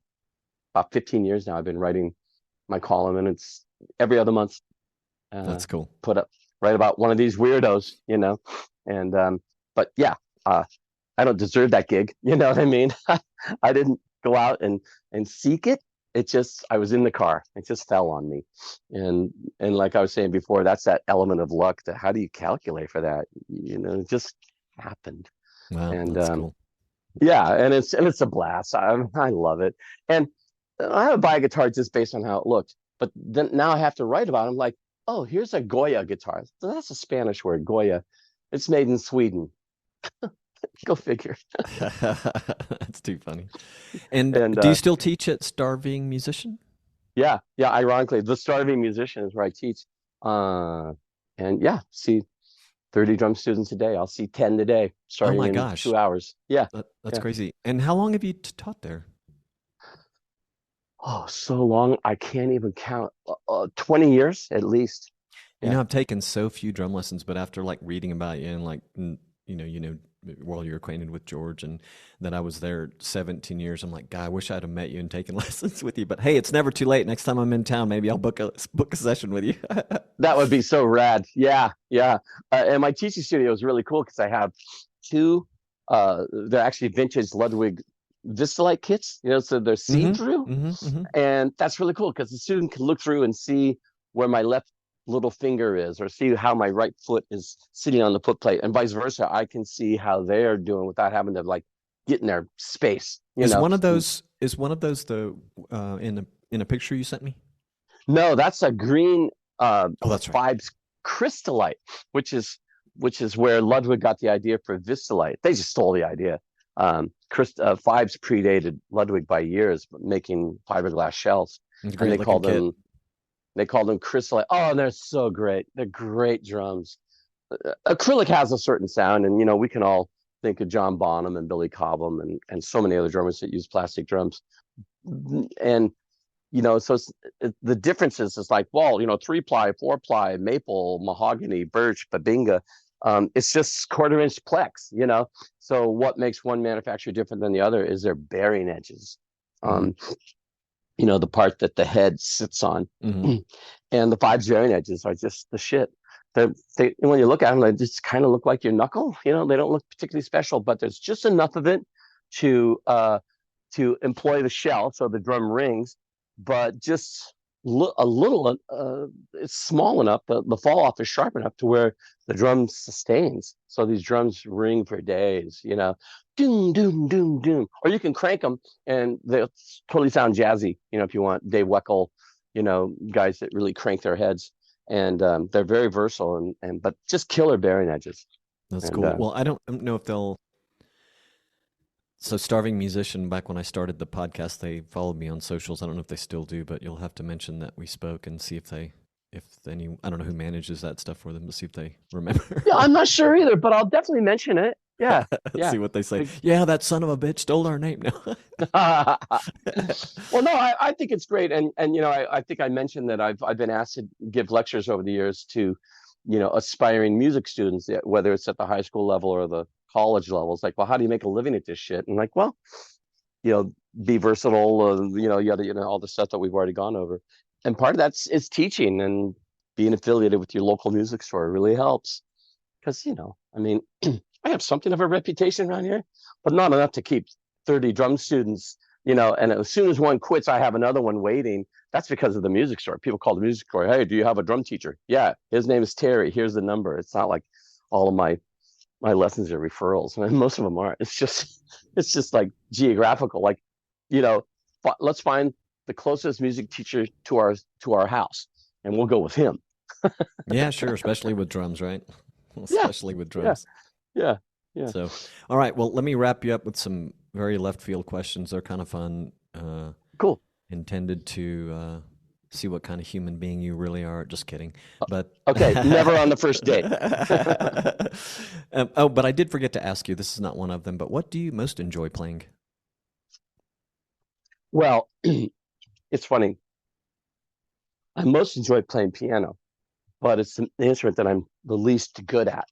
about 15 years now. I've been writing my column, and it's every other month. That's cool. Write about one of these weirdos, and but yeah, I don't deserve that gig. You know what I mean? I didn't go out and seek it. It just, I was in the car. It just fell on me. And like I was saying before, that's that element of luck. How do you calculate for that? It just happened. Wow, And that's cool. yeah, and it's a blast. I love it. And I would buy a guitar just based on how it looked. But then now I have to write about it. I'm like, oh, here's a Goya guitar. So that's a Spanish word, Goya. It's made in Sweden. Go figure. That's too funny. And And do you still teach at Starving Musician? yeah, yeah. Ironically, the Starving Musician is where I teach. And yeah, see 30 drum students a day. I'll see 10 today, Oh starting my in gosh, 2 hours. Yeah, that's yeah. crazy. And how long have you taught there? Oh, so long. I can't even count. 20 years at least. You Yeah. know, I've taken so few drum lessons, but after like reading about you and like while you're acquainted with George and that I was there 17 years, I'm like, God, I wish I'd have met you and taken lessons with you. But hey, it's never too late. Next time I'm in town, maybe I'll book a session with you. That would be so rad. Yeah, yeah. And my teaching studio is really cool because I have two. They're actually vintage Ludwig Vistalite kits. So they're see through, and that's really cool because the student can look through and see where my left little finger is, or see how my right foot is sitting on the foot plate, and vice versa. I can see how they're doing without having to like get in their space. Is one of those the in a picture you sent me? No, that's a green Oh, that's right. Fibes crystallite, which is where Ludwig got the idea for Vistalite. They just stole the idea. Fibes predated Ludwig by years, making fiberglass shells, and they called them crystallite. Oh, and they're so great. They're great drums. Acrylic has a certain sound, and we can all think of John Bonham and Billy Cobham and so many other drummers that use plastic drums. And so the differences is like, well, 3-ply, 4-ply, maple, mahogany, birch, babinga. It's just quarter-inch plex. So what makes one manufacturer different than the other is their bearing edges. The part that the head sits on. And the Fibes bearing edges are just the shit. When you look at them, they just kind of look like your knuckle. They don't look particularly special, but there's just enough of it to employ the shell, so the drum rings, but just a little. It's small enough. The fall off is sharp enough to where the drum sustains. So these drums ring for days. Doom, doom, doom, doom. Or you can crank them and they'll totally sound jazzy. If you want Dave Weckl, guys that really crank their heads, and they're very versatile but just killer bearing edges. That's And cool. Well, I don't know if they'll. So, Starving Musician, back when I started the podcast, they followed me on socials. I don't know if they still do, but you'll have to mention that we spoke and see if any, I don't know who manages that stuff for them, to see if they remember. yeah, I'm not sure either, but I'll definitely mention it. Yeah, See yeah. what they say. Yeah, that son of a bitch stole our name now. Well, no, I think it's great, and I think I mentioned that I've been asked to give lectures over the years to, aspiring music students, whether it's at the high school level or the college level. It's like, well, how do you make a living at this shit? And like, well, be versatile, all the stuff that we've already gone over, and part of that's is teaching and being affiliated with your local music store really helps because I mean. I have something of a reputation around here, but not enough to keep 30 drum students, and as soon as one quits, I have another one waiting. That's because of the music store. People call the music store, hey, do you have a drum teacher? Yeah, his name is Terry. Here's the number. It's not like all of my lessons are referrals. I mean, most of them are. It's just like geographical. Like, let's find the closest music teacher to our house, and we'll go with him. Yeah, sure, especially with drums, right? Especially with drums. Yeah. So, all right. Well, let me wrap you up with some very left field questions. They're kind of fun. Cool. Intended to see what kind of human being you really are. Just kidding. But okay, never on the first date. But I did forget to ask you. This is not one of them. But what do you most enjoy playing? Well, it's funny. I most enjoy playing piano, but it's the instrument that I'm the least good at.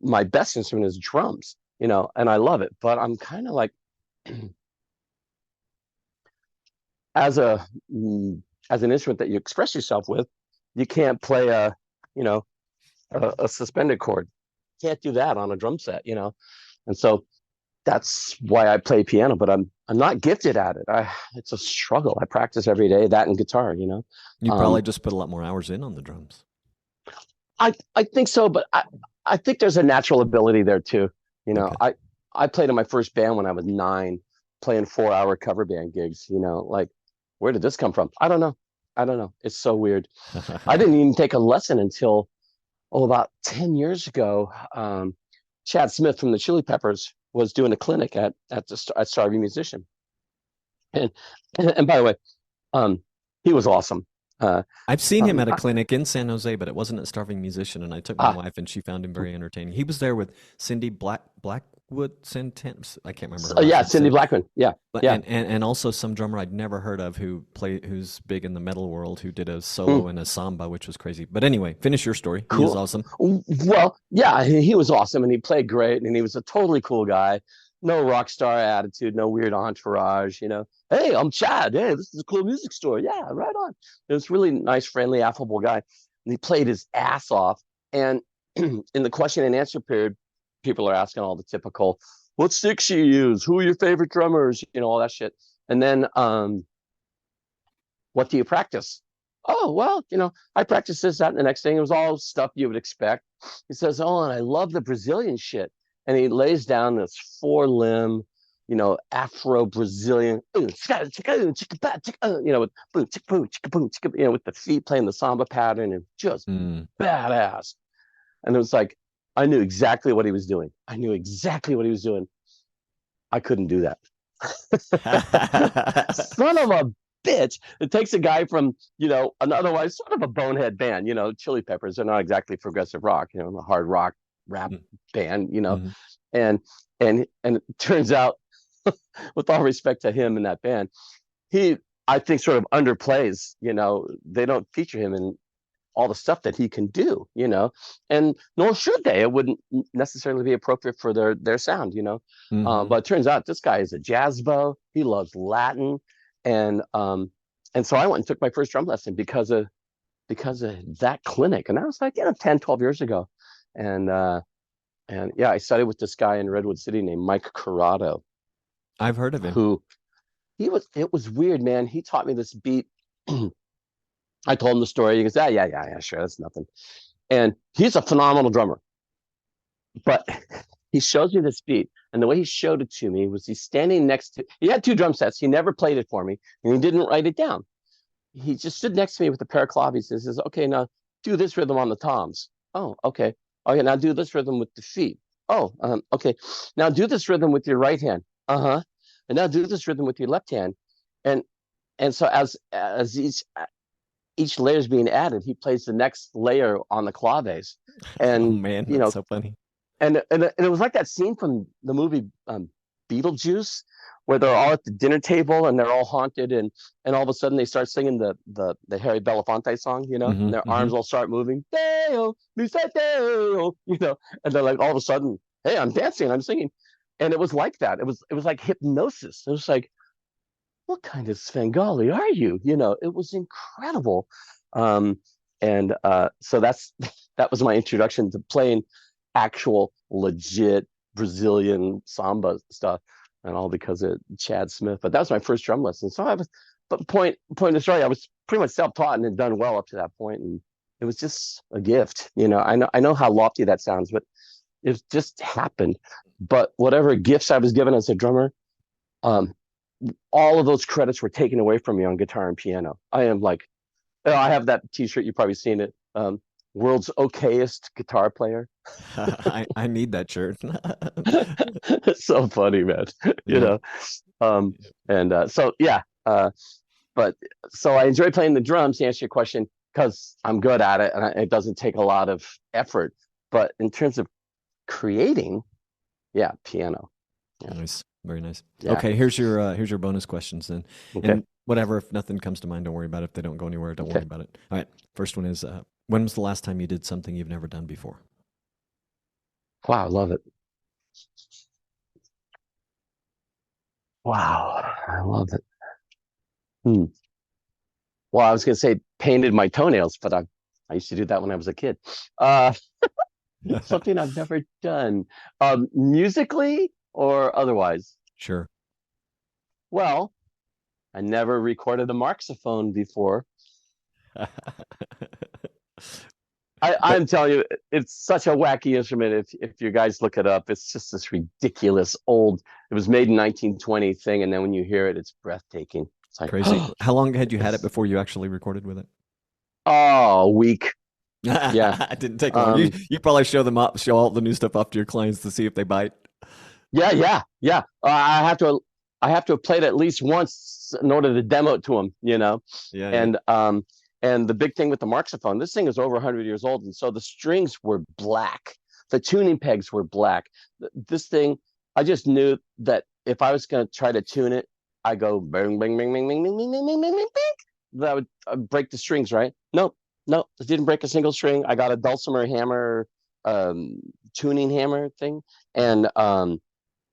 My best instrument is drums, and I love it, but I'm kind of like as an instrument that you express yourself with, you can't play a suspended chord. Can't do that on a drum set, and so that's why I play piano, but I'm not gifted at it. It's a struggle. I practice every day, that and guitar, You probably just put a lot more hours in on the drums. I think so, but I think there's a natural ability there too. Okay. I played in my first band when I was 9, playing 4-hour cover band gigs. Like, where did this come from? I don't know. It's so weird. I didn't even take a lesson until about 10 years ago. Chad Smith from the Chili Peppers was doing a clinic at Starving Musician, and by the way, he was awesome. I've seen him at a clinic in San Jose, but it wasn't a Starving Musician, and I took my wife, and she found him very entertaining. He was there with Cindy Blackwood, I can't remember. Yeah, Cindy Blackman. Yeah, yeah, and also some drummer I'd never heard of who's big in the metal world, who did a solo in a samba, which was crazy. But anyway, finish your story. Cool. He was awesome. Well, yeah, he was awesome, and he played great, and he was a totally cool guy. No rock star attitude, no weird entourage, Hey, I'm Chad. Hey, this is a cool music store. Yeah, right on. It was really nice, friendly, affable guy. And he played his ass off. And in the question and answer period, people are asking all the typical, what sticks you use? Who are your favorite drummers? All that shit. And then, what do you practice? Oh, well, I practice this, that, and the next thing. It was all stuff you would expect. He says, oh, and I love the Brazilian shit. And he lays down this 4-limb, Afro-Brazilian, with the feet playing the samba pattern, and just badass. And it was like, I knew exactly what he was doing. I couldn't do that. Son of a bitch. It takes a guy from, an otherwise sort of a bonehead band, Chili Peppers. They're not exactly progressive rock, a hard rock rap band, and it turns out, with all respect to him and that band, he, I think, sort of underplays. They don't feature him in all the stuff that he can do. And nor should they. It wouldn't necessarily be appropriate for their sound. But it turns out this guy is a jazz bow. He loves Latin, and so I went and took my first drum lesson because of that clinic, and that was like 10, 12 years ago. And yeah, I studied with this guy in Redwood City named Mike Corrado. I've heard of him. It was weird, man. He taught me this beat. I told him the story. He goes, yeah, sure, that's nothing. And he's a phenomenal drummer. But he shows me this beat, and the way he showed it to me was he's standing next to, he had 2 drum sets. He never played it for me, and he didn't write it down. He just stood next to me with a pair of clavies and says, okay, now do this rhythm on the toms. Oh, okay. Okay, now do this rhythm with the feet. Oh, okay. Now do this rhythm with your right hand. Uh-huh. And now do this rhythm with your left hand. And so as each layer is being added, he plays the next layer on the claves. Oh And man, you that's know, so funny. and it was like that scene from the movie Beetlejuice, where they're all at the dinner table and they're all haunted, and all of a sudden they start singing the Harry Belafonte song, and their arms all start moving, Deo, mi se Deo, and they're like all of a sudden, hey, I'm dancing, I'm singing, and it was like that. It was like hypnosis. It was like, what kind of Svengali are you? It was incredible. Um, and so that was my introduction to playing actual legit Brazilian samba stuff, and all because of Chad Smith. But that was my first drum lesson. So but point of the story, I was pretty much self-taught and had done well up to that point, and it was just a gift. I know how lofty that sounds, but it just happened. But whatever gifts I was given as a drummer, um, all of those credits were taken away from me on guitar and piano. I am like, I have that T-shirt. You've probably seen it. World's okayest guitar player. I need that shirt. It's so funny, man. Yeah. So yeah. But so I enjoy playing the drums, to answer your question, because I'm good at it and it doesn't take a lot of effort. But in terms of creating, yeah, piano. Yeah. Nice. Very nice. Yeah. Okay, here's your bonus questions then. Okay. And whatever, if nothing comes to mind, don't worry about it. If they don't go anywhere, don't worry about it. All right. First one is, when was the last time you did something you've never done before? Wow, I love it. Wow, I love it. Well, I was gonna say painted my toenails, but I used to do that when I was a kid. Something I've never done. Musically or otherwise? Sure. Well, I never recorded a marxophone before. I'm telling you, it's such a wacky instrument. If you guys look it up, it's just this ridiculous old. It was made in 1920 thing, and then when you hear it, it's breathtaking. It's like, crazy. How long had you had it before you actually recorded with it? Oh, a week. Yeah, It didn't take long. You probably show all the new stuff off to your clients to see if they bite. Yeah. I have to play it at least once in order to demo it to them. Yeah. And the big thing with the marxophone, this thing is over 100 years old, and so the strings were black, the tuning pegs were black. This thing, I just knew that if I was going to try to tune it, I go bing, bing, bing, bing, bing, bing, bing, bing, bing, bing, bing, that would break the strings, right? No, it didn't break a single string. I got a dulcimer hammer, tuning hammer thing, and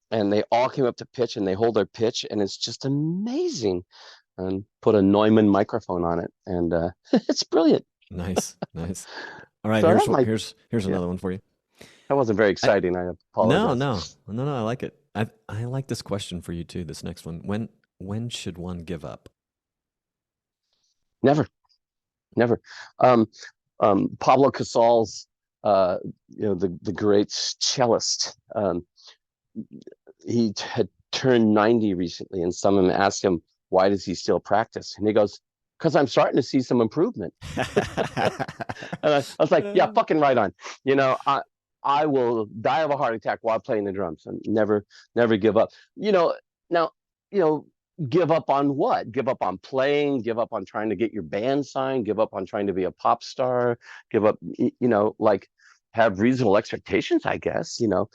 they all came up to pitch, and they hold their pitch, and it's just amazing. And put a Neumann microphone on it, and it's brilliant. Nice. All right, So here's another one for you. That wasn't very exciting. I apologize. No. I like it. I like this question for you too. This next one. When should one give up? Never. Pablo Casal's, the great cellist. He had turned 90 recently, and someone asked him, why does he still practice? And he goes, because I'm starting to see some improvement. And I was like, yeah, fucking right on. I will die of a heart attack while playing the drums, and never give up. Now, give up on what? Give up on playing, give up on trying to get your band signed, give up on trying to be a pop star, give up, like have reasonable expectations, I guess, do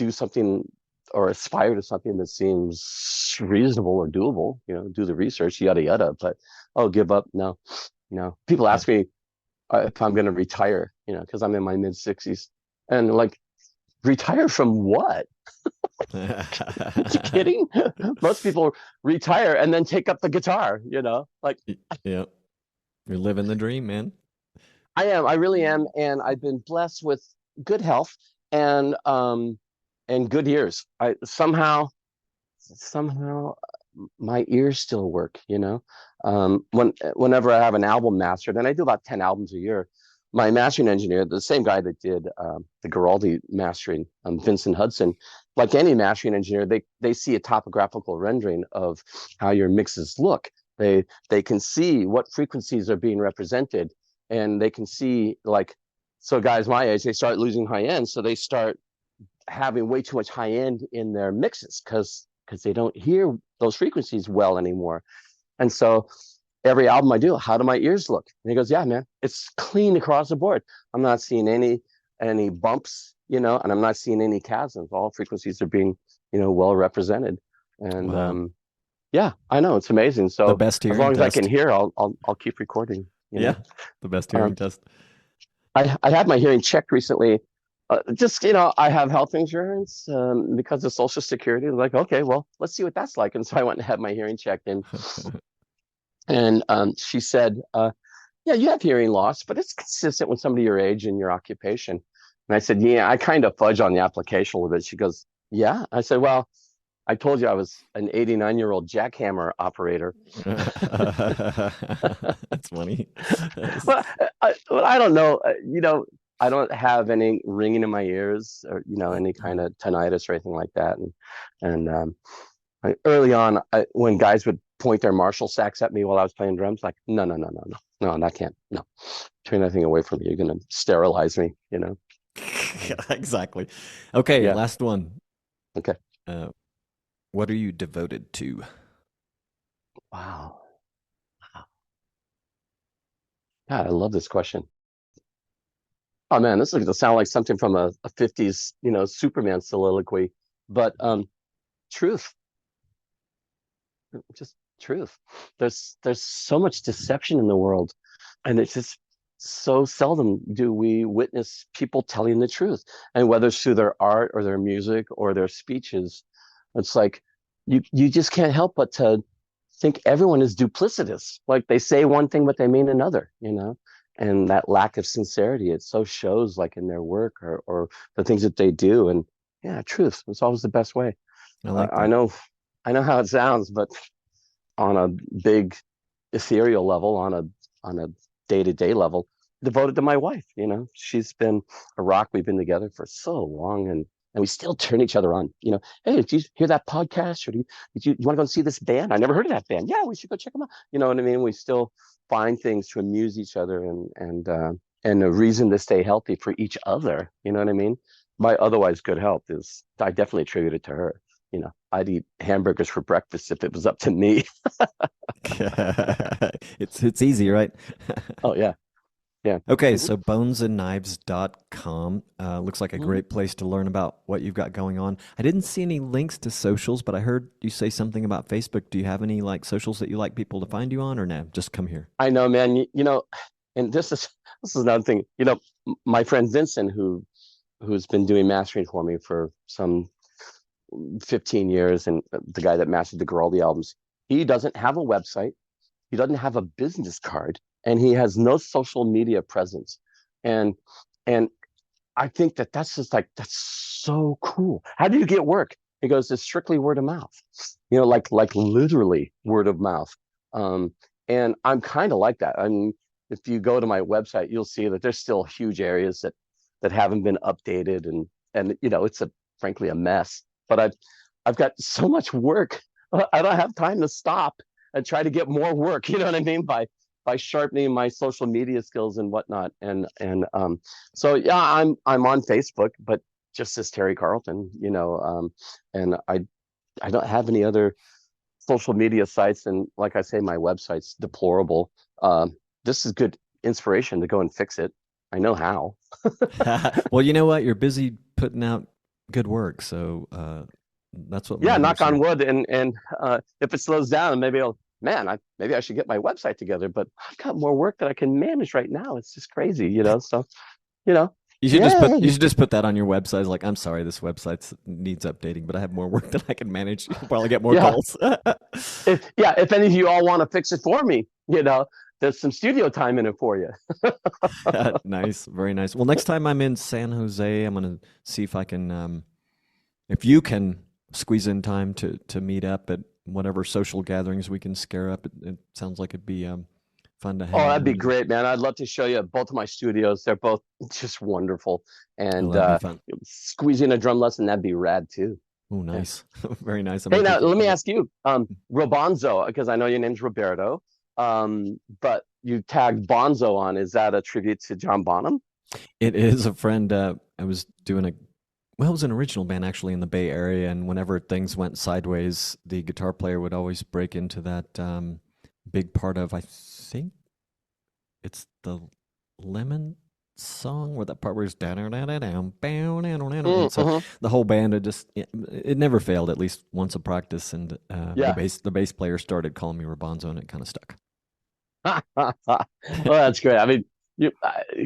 something or aspire to something that seems reasonable or doable, do the research, yada, yada. But, give up. No. People ask me if I'm going to retire, because I'm in my mid 60s, and like, retire from what? Are you kidding? Most people retire and then take up the guitar, like. Yeah. You're living the dream, man. I really am. And I've been blessed with good health and good ears. I somehow my ears still work, whenever I have an album mastered, and I do about 10 albums a year, my mastering engineer, the same guy that did the Guaraldi mastering, Vincent Hudson, like any mastering engineer, they see a topographical rendering of how your mixes look. They can see what frequencies are being represented and they can see, like, so guys my age, they start losing high end, so they start having way too much high end in their mixes because they don't hear those frequencies well anymore. And so every album I do, how do my ears look? And he goes, yeah, man, it's clean across the board. I'm not seeing any bumps, and I'm not seeing any chasms. All frequencies are being, well represented. And Wow. yeah, I know, it's amazing. So The best as long hearing as I test. can hear, I'll keep recording. Yeah, the best hearing test. I had my hearing checked recently. Just, I have health insurance because of Social Security. Like, okay, well, let's see what that's like. And so I went and had my hearing checked, and she said, yeah, you have hearing loss, but it's consistent with somebody your age and your occupation. And I said, yeah, I kind of fudge on the application a little bit. She goes, yeah. I said, well, I told you I was an 89-year-old jackhammer operator. That's funny. Well, I don't know. I don't have any ringing in my ears or, any kind of tinnitus or anything like that. And early on, when guys would point their Marshall sacks at me while I was playing drums, like, no, that can't, no, turn that thing away from me. You're going to sterilize me, Exactly. Okay, Yeah. last one. Okay. What are you devoted to? Wow. God, I love this question. Oh man, this is going to sound like something from a 50s, Superman soliloquy, but truth, just truth. There's so much deception in the world, and it's just so seldom do we witness people telling the truth. And whether it's through their art or their music or their speeches, it's like you just can't help but to think everyone is duplicitous. Like they say one thing, but they mean another, and that lack of sincerity, it so shows like in their work or the things that they do. And yeah, truth is always the best way. I like I that. know how it sounds, but on a big ethereal level, on a day-to-day level, devoted to my wife. She's been a rock. We've been together for so long, and we still turn each other on. Hey, did you hear that podcast? Or did you want to go and see this band? I never heard of that band. Yeah, we should go check them out. You know what I mean? We still find things to amuse each other and a reason to stay healthy for each other. You know what I mean? My otherwise good health is, I definitely attribute it to her. I'd eat hamburgers for breakfast if it was up to me. It's easy, right? Oh yeah. Yeah. Okay, so bonesandknives.com looks like a great place to learn about what you've got going on. I didn't see any links to socials, but I heard you say something about Facebook. Do you have any like socials that you like people to find you on, or no? Just come here. I know, man. And this is another thing. My friend Vincent, who's been doing mastering for me for some 15 years, and the guy that mastered the Guaraldi albums, he doesn't have a website, he doesn't have a business card, and he has no social media presence. And I think that's just like, that's so cool. How do you get work? He goes, it's strictly word of mouth, like literally word of mouth. And I'm kind of like that. I mean, if you go to my website, you'll see that there's still huge areas that haven't been updated, and it's frankly a mess. But I've got so much work. I don't have time to stop and try to get more work. You know what I mean? By sharpening my social media skills and whatnot. And so yeah, I'm on Facebook, but just as Terry Carleton, and I don't have any other social media sites. And like I say, my website's deplorable. This is good inspiration to go and fix it. I know how. Well, you know what? You're busy putting out good work, so that's what. Yeah, knock on wood. And if it slows down, maybe maybe I should get my website together. But I've got more work that I can manage right now. It's just crazy, So, you should just put that on your website. It's like, I'm sorry, this website needs updating, but I have more work than I can manage while I get more calls. If any of you all want to fix it for me, there's some studio time in it for you. Nice, very nice. Well, next time I'm in San Jose, I'm going to see if I can, if you can squeeze in time to meet up at whatever social gatherings we can scare up. It sounds like it'd be fun to have. Oh, that'd be great, man. I'd love to show you both of my studios. They're both just wonderful. And squeeze in a drum lesson, that'd be rad too. Oh, nice. Yeah. Very nice. Hey, now let me ask you, Robanzo, because I know your name's Roberto. but you tagged Bonzo on. Is that a tribute to John Bonham? It is a friend. I was doing it was an original band actually in the Bay Area, and whenever things went sideways, the guitar player would always break into that big part of, I think it's the Lemon song, where that part where it's down, so the whole band had just, it never failed at least once a practice, and the bass player started calling me Rabonzo, and it kind of stuck. Well, that's great. I mean, you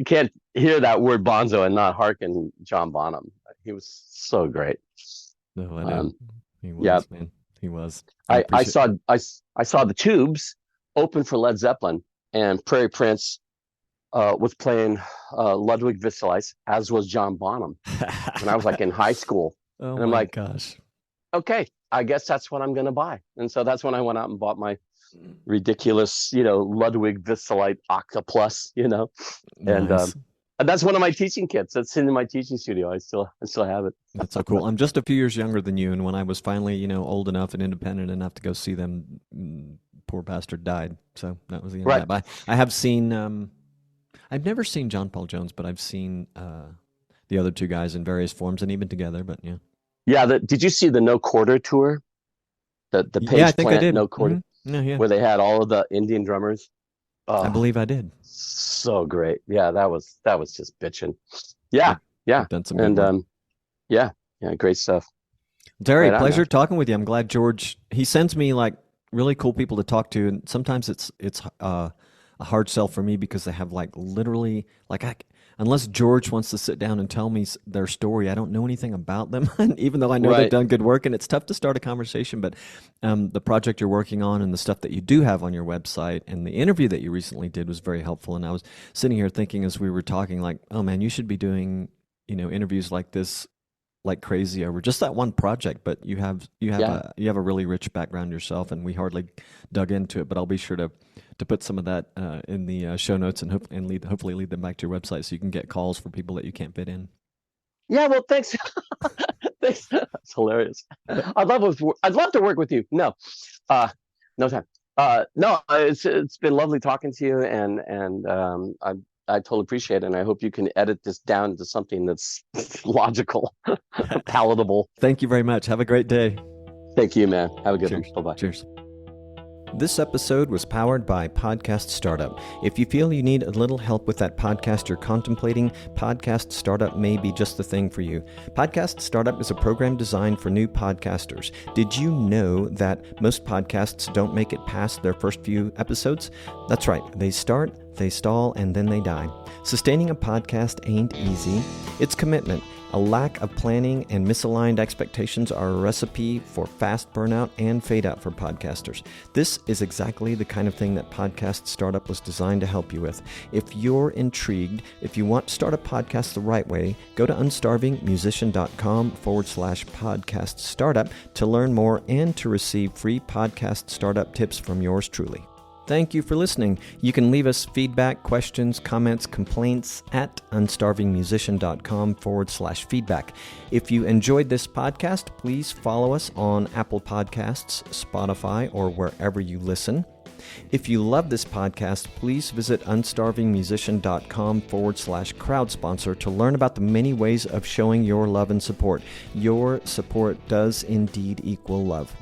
can't hear that word Bonzo and not hearken John Bonham. He was so great. No, I know. He was, man. He was. I saw the Tubes open for Led Zeppelin, and Prairie Prince was playing Ludwig Visalice, as was John Bonham. And I was like in high school. Oh, and I'm my like, gosh. Okay, I guess that's what I'm going to buy. And so that's when I went out and bought my ridiculous, Ludwig Visalice Octoplus, Nice. And that's one of my teaching kits. That's in my teaching studio. I still have it. That's so cool. I'm just a few years younger than you, and when I was finally, old enough and independent enough to go see them, poor bastard died. So that was the end of that. But I have seen, I've never seen John Paul Jones, but I've seen the other two guys in various forms and even together. But yeah. Yeah. Did you see the No Quarter tour? The Page I think Plant I did. No Quarter, yeah. where they had all of the Indian drummers. I believe I did. So great. Yeah, that was just bitching. Yeah. Done some good work. Yeah, great stuff. Terry, pleasure talking with you. I'm glad George, he sends me like really cool people to talk to, and sometimes it's a hard sell for me because they have like literally unless George wants to sit down and tell me their story, I don't know anything about them, even though I know they've done good work, and it's tough to start a conversation. But the project you're working on and the stuff that you do have on your website and the interview that you recently did was very helpful. And I was sitting here thinking as we were talking, like, oh man, you should be doing, interviews like this like crazy over just that one project. But you have a really rich background yourself, and we hardly dug into it, but I'll be sure to put some of that in the show notes and hopefully lead them back to your website so you can get calls for people that you can't fit in. Yeah, well, thanks. Thanks. That's hilarious. I'd love to work with you. No time. No, it's been lovely talking to you, and I totally appreciate it, and I hope you can edit this down to something that's logical, palatable. Thank you very much. Have a great day. Thank you, man. Have a good one. Bye-bye. Cheers. This episode was powered by Podcast Startup. If you feel you need a little help with that podcast you're contemplating, Podcast Startup may be just the thing for you. Podcast Startup is a program designed for new podcasters. Did you know that most podcasts don't make it past their first few episodes? That's right. They start, they stall, and then they die. Sustaining a podcast ain't easy. It's commitment. A lack of planning and misaligned expectations are a recipe for fast burnout and fade out for podcasters. This is exactly the kind of thing that Podcast Startup was designed to help you with. If you're intrigued, if you want to start a podcast the right way, go to unstarvingmusician.com/podcast startup to learn more and to receive free podcast startup tips from yours truly. Thank you for listening. You can leave us feedback, questions, comments, complaints at unstarvingmusician.com/feedback. If you enjoyed this podcast, please follow us on Apple Podcasts, Spotify, or wherever you listen. If you love this podcast, please visit unstarvingmusician.com/crowd sponsor to learn about the many ways of showing your love and support. Your support does indeed equal love.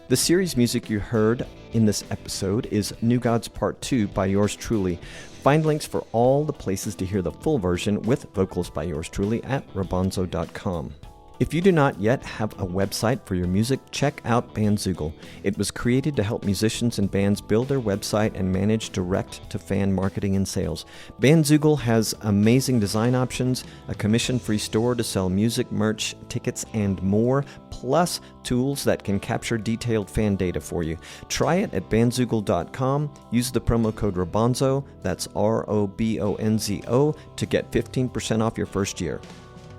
The series music you heard in this episode is New Gods Part 2 by yours truly. Find links for all the places to hear the full version with vocals by yours truly at rabonzo.com. If you do not yet have a website for your music, check out Bandzoogle. It was created to help musicians and bands build their website and manage direct-to-fan marketing and sales. Bandzoogle has amazing design options, a commission-free store to sell music, merch, tickets, and more, plus tools that can capture detailed fan data for you. Try it at bandzoogle.com. Use the promo code ROBONZO, that's ROBONZO, to get 15% off your first year.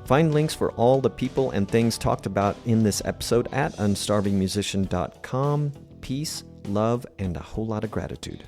Find links for all the people and things talked about in this episode at unstarvingmusician.com. Peace, love, and a whole lot of gratitude.